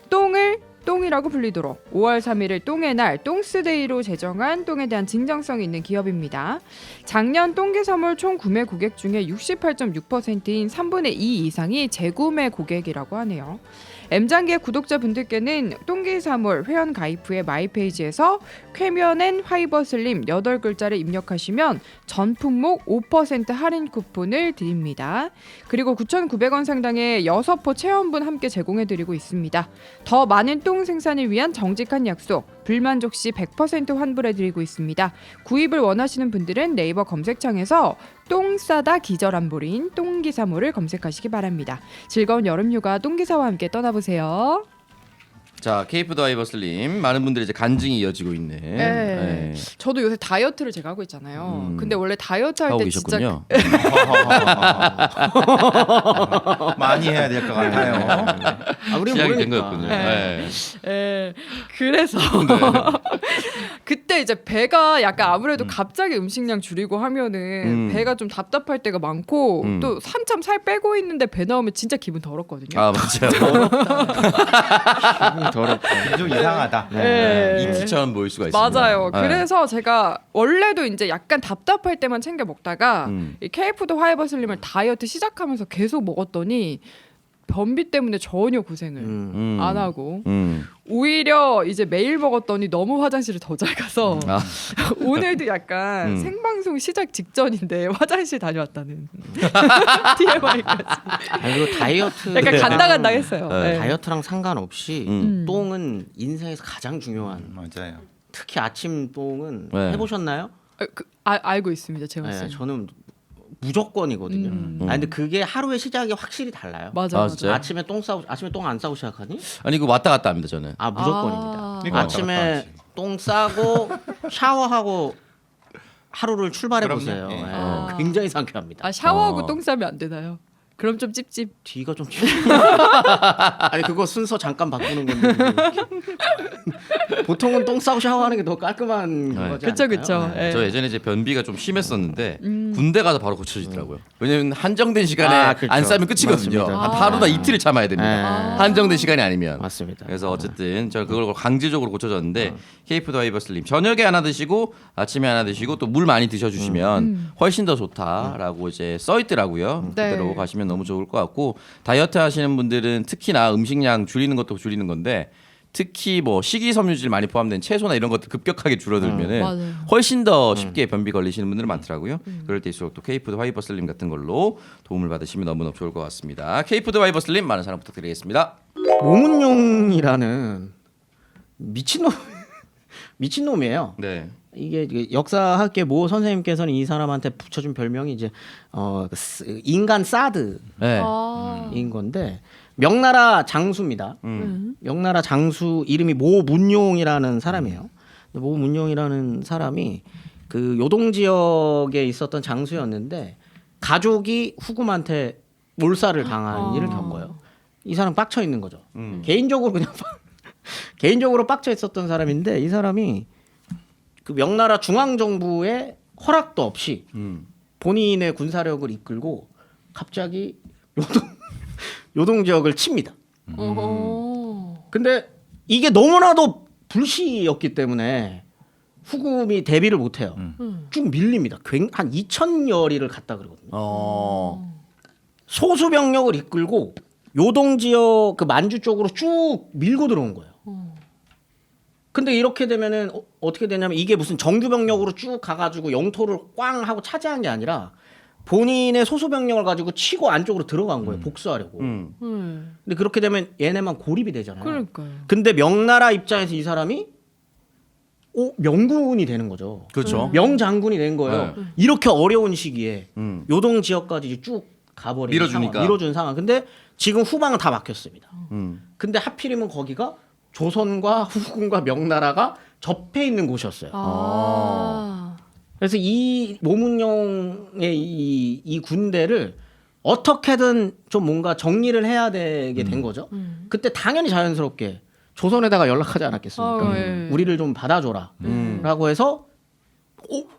똥을 똥이라고 불리도록 5월 3일을 똥의 날 똥스데이로 제정한 똥에 대한 진정성이 있는 기업입니다. 작년 똥기사물 총 구매 고객 중에 68.6%인 3분의 2 이상이 재구매 고객이라고 하네요. M장기의 구독자분들께는 똥기사물 회원 가입 후에 마이페이지에서 쾌면엔 화이버 슬림 8글자를 입력하시면 전 품목 5% 할인 쿠폰을 드립니다. 그리고 9,900원 상당의 6포 체험분 함께 제공해드리고 있습니다. 더 많은 똥 생산을 위한 정직한 약속, 불만족 시 100% 환불해드리고 있습니다. 구입을 원하시는 분들은 네이버 검색창에서 똥 싸다 기절 안 버린 똥기사모를 검색하시기 바랍니다. 즐거운 여름휴가 똥기사와 함께 떠나보세요. 자, 케이프 드라이버 슬림 많은 분들이 이제 간증이 이어지고 있는. 네. 저도 요새 다이어트를 제가 하고 있잖아요. 근데 원래 다이어트 할 하고 때 진짜 계셨군요. 많이 해야 될 것 같아요. 우리는 시작이 된 모르니까. 거였군요. 네. 네. 그래서 그때 이제 배가 약간 아무래도 갑자기 음식량 줄이고 하면은 배가 좀 답답할 때가 많고 또 한참 살 빼고 있는데 배 나오면 진짜 기분 더럽거든요. 아 맞아요. 더럽다. 좀 이상하다. 네. 이티처럼 보일 수가 있습니다. 맞아요. 네. 그래서 제가 원래도 이제 약간 답답할 때만 챙겨 먹다가 이 K푸드 화이버 슬림을 다이어트 시작하면서 계속 먹었더니 변비 때문에 전혀 고생을 안 하고 오히려 이제 매일 먹었더니 너무 화장실을 더 잘 가서 아. 오늘도 약간 생방송 시작 직전인데 화장실 다녀왔다는 TMI까지. 그리고 다이어트 약간 간당간당했어요. 네. 다이어트랑 상관없이 똥은 인생에서 가장 중요한. 맞아요. 특히 아침 똥은 네. 해보셨나요? 알고 있습니다, 제가. 네, 저는 무조건이거든요. 근데 그게 하루의 시작이 확실히 달라요. 맞아. 아, 맞아. 진짜요? 아침에 똥 안 싸고 시작하니? 아니 이거 왔다 갔다 합니다 저는. 아 무조건입니다. 아. 이거 왔다 갔다 아침에 하지. 똥 싸고 샤워하고 하루를 출발해 그럼요. 보세요. 예. 아. 굉장히 상쾌합니다. 샤워하고 똥 싸면 안 되나요? 그럼 좀 찝찝. 뒤가 좀 아니 그거 순서 잠깐 바꾸는 건데 보통은 똥 싸고 샤워하는 게 더 깔끔한 거지 그쵸, 않을까요? 그쵸. 네. 예. 저 예전에 이제 변비가 좀 심했었는데 군대 가서 바로 고쳐지더라고요. 왜냐면 한정된 시간에 아, 그렇죠. 안 싸면 끝이거든요. 맞습니다. 한 하루나 이틀을 참아야 됩니다. 한정된 시간이 아니면. 맞습니다. 그래서 어쨌든 저는 그걸 강제적으로 고쳐졌는데 케이프 드와이버슬님 저녁에 하나 드시고 아침에 하나 드시고 또 물 많이 드셔주시면 훨씬 더 좋다라고 이제 써 있더라고요. 네. 그대로 가시면 너무 좋을 것 같고 다이어트 하시는 분들은 특히나 음식량 줄이는 것도 줄이는 건데 특히 뭐 식이섬유질 많이 포함된 채소나 이런 것들 급격하게 줄어들면은 맞아요. 훨씬 더 쉽게 변비 걸리시는 분들은 많더라고요. 그럴 때일수록 또 케이푸드 화이버슬림 같은 걸로 도움을 받으시면 너무너무 좋을 것 같습니다. 케이푸드 화이버슬림 많은 사랑 부탁드리겠습니다. 모문용이라는 미친놈이에요. 네. 이게 역사학계 모 선생님께서는 이 사람한테 붙여준 별명이 이제 인간 사드인 네. 아. 건데 명나라 장수입니다. 명나라 장수 이름이 모문용이라는 사람이에요. 모문용이라는 사람이 그 요동 지역에 있었던 장수였는데 가족이 후금한테 몰살을 당한 일을 겪어요. 이 사람 빡쳐 있는 거죠. 개인적으로 그냥 개인적으로 빡쳐 있었던 사람인데 이 사람이 그 명나라 중앙 정부의 허락도 없이 본인의 군사력을 이끌고 갑자기 요동 지역을 칩니다. 근데 이게 너무나도 불시였기 때문에 후금이 대비를 못해요. 쭉 밀립니다. 한 2,000여리를 갔다 그러거든요. 소수 병력을 이끌고 요동 지역 그 만주 쪽으로 쭉 밀고 들어온 거예요. 근데 이렇게 되면은 어떻게 되냐면 이게 무슨 정규 병력으로 쭉 가가지고 영토를 꽝 하고 차지한 게 아니라 본인의 소수 병력을 가지고 치고 안쪽으로 들어간 거예요. 복수하려고. 근데 그렇게 되면 얘네만 고립이 되잖아요. 그러니까요. 근데 명나라 입장에서 이 사람이 명군이 되는 거죠. 그렇죠. 명장군이 된 거예요. 이렇게 어려운 시기에 요동 지역까지 이제 쭉 가버린 밀어주니까. 상황, 밀어준 상황. 근데 지금 후방은 다 막혔습니다. 근데 하필이면 거기가 조선과 후금과 명나라가 접해 있는 곳이었어요. 그래서 이 모문용의 이 군대를 어떻게든 좀 뭔가 정리를 해야 되게 된 거죠. 그때 당연히 자연스럽게 조선에다가 연락하지 않았겠습니까? 예. 우리를 좀 받아줘라라고 해서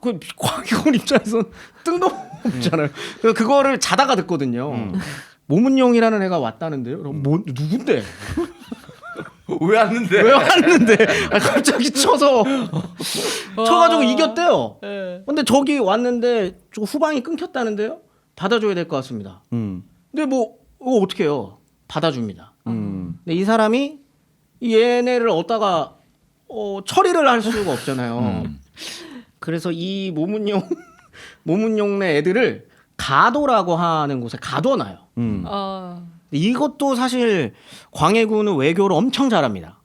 그 광해군 입장에서는 뜬금없잖아요. 그래서 그거를 자다가 듣거든요. 모문용이라는 애가 왔다는데요. 그럼 누군데? 왜 왔는데? 왜 왔는데? 갑자기 쳐가지고 이겼대요. 근데 저기 왔는데 저 후방이 끊겼다는데요. 받아줘야 될 것 같습니다. 근데 뭐 어떻게 해요? 받아줍니다. 근데 이 사람이 얘네를 얻다가 처리를 할 수가 없잖아요. 그래서 이 모문용네 애들을 가도라고 하는 곳에 가둬놔요. 이것도 사실 광해군은 외교를 엄청 잘합니다.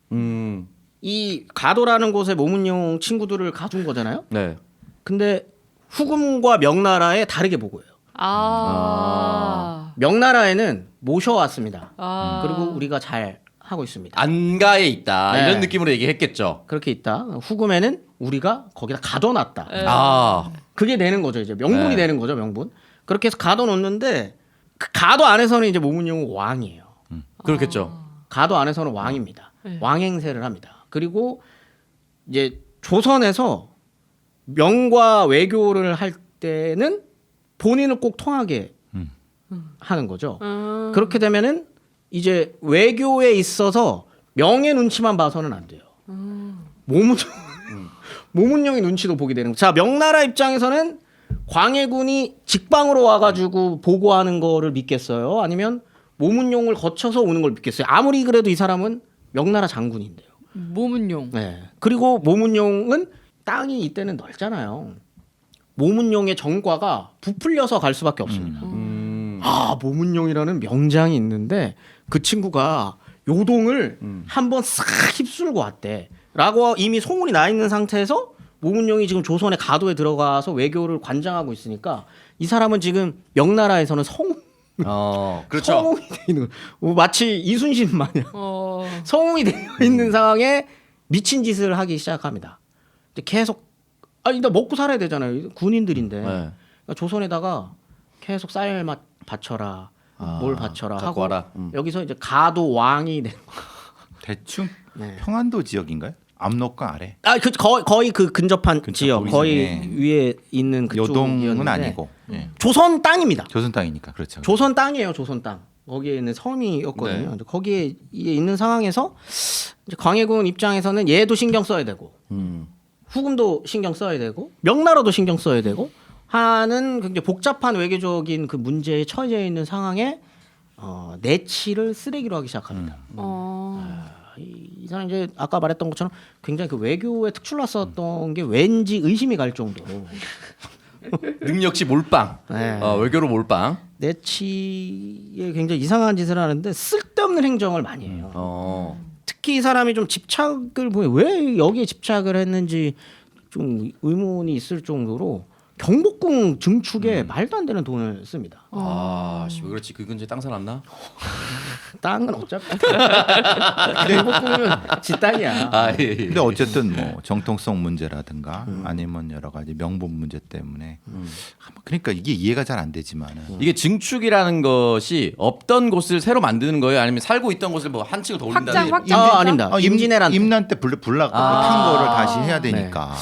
이 가도라는 곳에 모문용 친구들을 가둔 거잖아요. 네. 근데 후금과 명나라에 다르게 보고요. 아. 명나라에는 모셔왔습니다. 아. 그리고 우리가 잘 하고 있습니다. 안가에 있다 네. 이런 느낌으로 얘기했겠죠. 그렇게 있다. 후금에는 우리가 거기다 가둬놨다. 아. 그게 되는 거죠. 이제 명분이 네. 되는 거죠. 명분. 그렇게 해서 가둬놓는데 그 가도 안에서는 이제 모문용은 왕이에요. 그렇겠죠. 가도 안에서는 왕입니다. 네. 왕행세를 합니다. 그리고 이제 조선에서 명과 외교를 할 때는 본인을 꼭 통하게 하는 거죠. 그렇게 되면은 이제 외교에 있어서 명의 눈치만 봐서는 안 돼요. 모문용의 눈치도 보게 되는 거죠. 자, 명나라 입장에서는 광해군이 직방으로 와가지고 보고하는 거를 믿겠어요? 아니면 모문용을 거쳐서 오는 걸 믿겠어요. 아무리 그래도 이 사람은 명나라 장군인데요. 모문용. 네. 그리고 모문용은 땅이 이때는 넓잖아요. 모문용의 정과가 부풀려서 갈 수밖에 없습니다. 아, 모문용이라는 명장이 있는데 그 친구가 요동을 한번 싹 휩쓸고 왔대. 라고 이미 소문이 나 있는 상태에서 모문용이 지금 조선의 가도에 들어가서 외교를 관장하고 있으니까 이 사람은 지금 명나라에서는 그렇죠. 성웅이 돼 있는 거. 마치 이순신 마냥 성웅이 되어 있는 상황에 미친 짓을 하기 시작합니다. 이제 계속 일단 먹고 살아야 되잖아요. 군인들인데. 네. 그러니까 조선에다가 계속 쌀 바쳐라, 뭘 바쳐라 갖고 하고 와라. 여기서 이제 가도 왕이 된. 대충 네. 평안도 지역인가요? 압록강 아래. 그 거의 그 근접한 지역, 거기서, 거의 예. 위에 있는 그쪽이었는데 요동은 아니고 예. 조선 땅입니다. 조선 땅이니까 그렇죠. 조선 땅이에요, 조선 땅. 거기에 있는 섬이었거든요. 네. 거기에 있는 상황에서 이제 광해군 입장에서는 얘도 신경 써야 되고, 후금도 신경 써야 되고, 명나라도 신경 써야 되고 하는 굉장히 복잡한 외교적인 그 문제에 처해 있는 상황에 내치를 쓰레기로 하기 시작합니다. 이 사람 이제 아까 말했던 것처럼 굉장히 그 외교에 특출났었던 게 왠지 의심이 갈 정도로 능력치 몰빵. 네. 외교로 몰빵. 내치에 굉장히 이상한 짓을 하는데 쓸데없는 행정을 많이 해요. 특히 이 사람이 좀 집착을 보면 왜 여기에 집착을 했는지 좀 의문이 있을 정도로 경복궁 증축에 말도 안 되는 돈을 씁니다. 왜 그렇지? 그 근처에 땅 사놨나? 땅은 어차피 경복궁은 지 땅이야. 예. 근데 어쨌든 뭐 정통성 문제라든가 아니면 여러 가지 명분 문제 때문에 그러니까 이게 이해가 잘 안 되지만은 이게 증축이라는 것이 없던 곳을 새로 만드는 거예요? 아니면 살고 있던 곳을 뭐 한 층을 더 올린다는 확장. 아닙니다. 임진왜란 때. 임난 때 불락 탄 거를 다시 해야 되니까.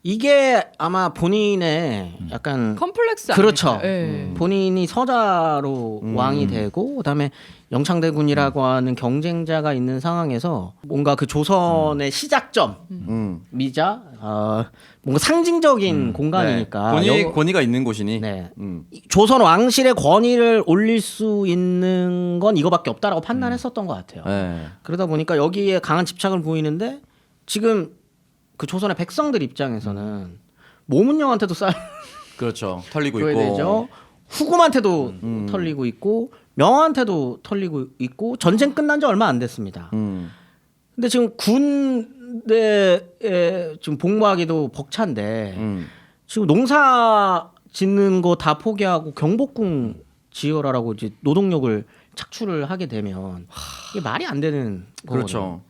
이게 아마 본인의 약간 컴플렉스 그렇죠. 아닐까요? 예. 본인이 서자로 왕이 되고 그다음에 영창대군이라고 하는 경쟁자가 있는 상황에서 뭔가 그 조선의 시작점이자 뭔가 상징적인 공간이니까 권위가 있는 곳이니. 네. 조선 왕실의 권위를 올릴 수 있는 건 이거밖에 없다라고 판단했었던 것 같아요. 네. 그러다 보니까 여기에 강한 집착을 보이는데 지금 그 조선의 백성들 입장에서는 모문영한테도 쌀 그렇죠. 털리고 줘야 있고. 되죠. 후금한테도 털리고 있고 명한테도 털리고 있고 전쟁 끝난 지 얼마 안 됐습니다. 근데 지금 군대에 지금 복무하기도 벅찬데 지금 농사 짓는 거 다 포기하고 경복궁 지어라라고 이제 노동력을 착출을 하게 되면 이게 말이 안 되는 거거든요. 그렇죠.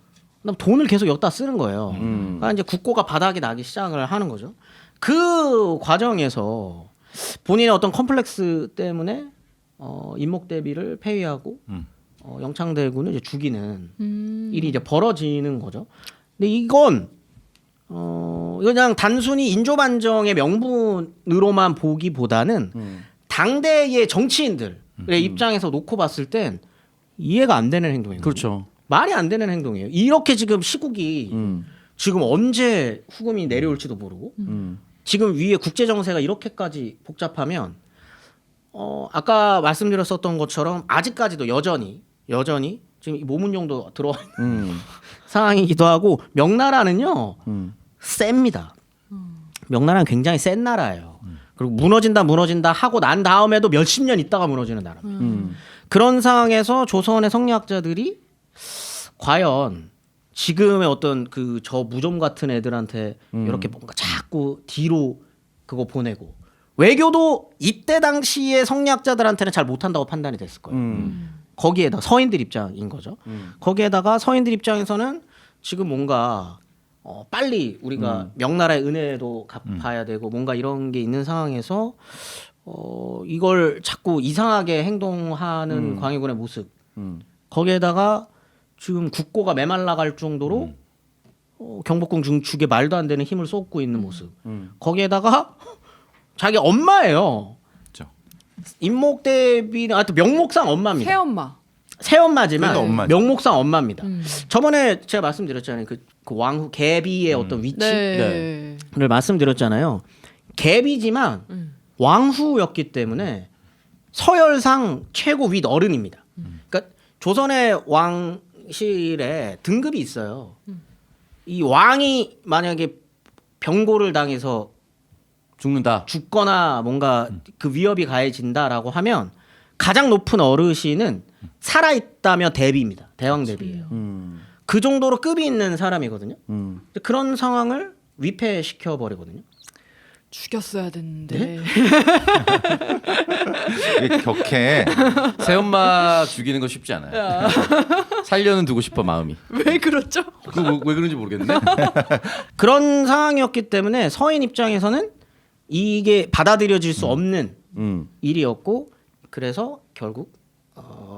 그다음 돈을 계속 여기다 쓰는 거예요. 그러니까 이제 국고가 바닥이 나기 시작을 하는 거죠. 그 과정에서 본인의 어떤 컴플렉스 때문에 임목대비를 폐위하고 영창대군을 이제 죽이는 일이 이제 벌어지는 거죠. 근데 이건 그냥 단순히 인조반정의 명분으로만 보기보다는 당대의 정치인들의 입장에서 놓고 봤을 땐 이해가 안 되는 행동이에요. 그렇죠. 말이 안 되는 행동이에요. 이렇게 지금 시국이 지금 언제 후금이 내려올지도 모르고 지금 위에 국제 정세가 이렇게까지 복잡하면 아까 말씀드렸었던 것처럼 아직까지도 여전히 지금 이 모문용도 들어와 있는 상황이기도 하고 명나라는요 셉니다. 명나라는 굉장히 센 나라예요. 그리고 무너진다 하고 난 다음에도 몇십 년 있다가 무너지는 나라입니다. 그런 상황에서 조선의 성리학자들이 과연 지금의 어떤 그 저 무좀 같은 애들한테 이렇게 뭔가 자꾸 뒤로 그거 보내고 외교도 이때 당시의 성리학자들한테는 잘 못한다고 판단이 됐을 거예요. 거기에다 서인들 입장인 거죠. 거기에다가 서인들 입장에서는 지금 뭔가 빨리 우리가 명나라의 은혜도 갚아야 되고 뭔가 이런 게 있는 상황에서 이걸 자꾸 이상하게 행동하는 광해군의 모습 거기에다가 지금 국고가 메말라갈 정도로 경복궁 중축에 말도 안 되는 힘을 쏟고 있는 모습. 거기에다가 자기 엄마예요. 그렇죠. 임목대비는 하여튼 명목상 엄마입니다. 새엄마. 새엄마지만 그래도 엄마죠. 명목상 엄마입니다. 저번에 제가 말씀드렸잖아요. 그 왕후 개비의 어떤 위치를 네. 말씀드렸잖아요. 개비지만 왕후였기 때문에 서열상 최고 윗 어른입니다. 그러니까 조선의 왕실에 등급이 있어요. 이 왕이 만약에 병고를 당해서 죽는다. 죽거나 뭔가 그 위협이 가해진다라고 하면 가장 높은 어르신은 살아있다며 대비입니다. 대왕 대비예요. 그 정도로 급이 있는 사람이거든요. 그런 상황을 위패시켜 버리거든요. 죽였어야 됐는데. 이게 격해. 새엄마 죽이는 거 쉽지 않아요. 살려는 두고 싶어 마음이. 왜 그렇죠? 왜 그런지 모르겠는데. 그런 상황이었기 때문에 서인 입장에서는 이게 받아들여질 수 없는 일이었고 그래서 결국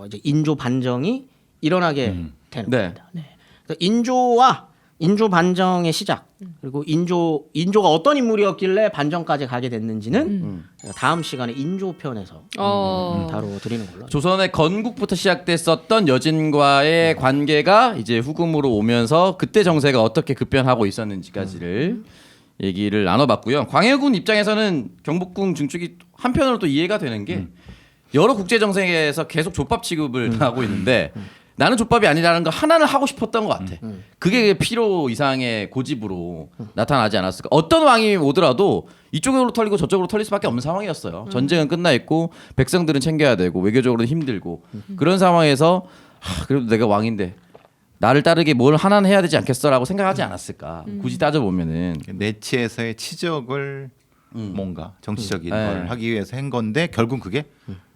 이제 인조 반정이 일어나게 되는 네. 겁니다. 네. 그래서 인조 반정의 시작 그리고 인조가 어떤 인물이었길래 반정까지 가게 됐는지는 다음 시간에 인조편에서 다뤄드리는 걸로. 조선의 건국부터 시작됐었던 여진과의 관계가 이제 후금으로 오면서 그때 정세가 어떻게 급변하고 있었는지까지를 얘기를 나눠봤고요. 광해군 입장에서는 경복궁 증축이 한편으로 또 이해가 되는 게 여러 국제 정세에서 계속 족밥 취급을 하고 있는데 나는 족밥이 아니라는 거 하나는 하고 싶었던 것 같아. 그게 필요 이상의 고집으로 나타나지 않았을까. 어떤 왕이 오더라도 이쪽으로 털리고 저쪽으로 털릴 수밖에 없는 상황이었어요. 전쟁은 끝나 있고 백성들은 챙겨야 되고 외교적으로는 힘들고 그런 상황에서 그래도 내가 왕인데 나를 따르게 뭘 하나는 해야 되지 않겠어라고 생각하지 않았을까. 굳이 따져보면은 내치에서의 치적을 뭔가 정치적인 네. 걸 하기 위해서 한 건데 결국 그게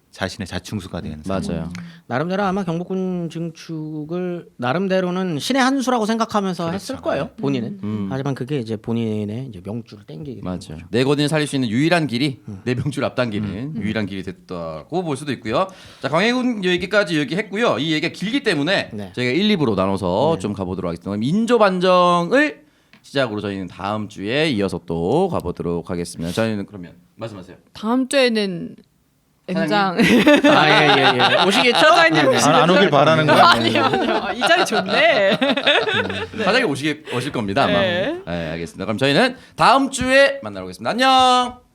자신의 자충수가 되는 맞아요. 나름대로 아마 경복궁 증축을 나름대로는 신의 한 수라고 생각하면서 했을 거예요. 본인은. 하지만 그게 이제 본인의 이제 명줄을 땡기게. 맞아요. 내 거든을 살릴 수 있는 유일한 길이 내 명줄 앞당기는 유일한 길이 됐다고 볼 수도 있고요. 자, 광해군 얘기까지 얘기했고요. 이 얘기가 길기 때문에 네. 저희가 1, 2부로 나눠서 좀 가보도록 하겠습니다. 그럼 인조 반정을 시작으로 저희는 다음 주에 이어서 또 가보도록 하겠습니다. 저희는 그러면 말씀하세요. 다음 주에는 M장 아예예 오시겠죠? 사장님 안 오길 바라는 거야. 아니요. 이 자리 좋네. 사장님 오실 겁니다. 아마. 네. 네, 알겠습니다. 그럼 저희는 다음 주에 만나러 오겠습니다. 안녕.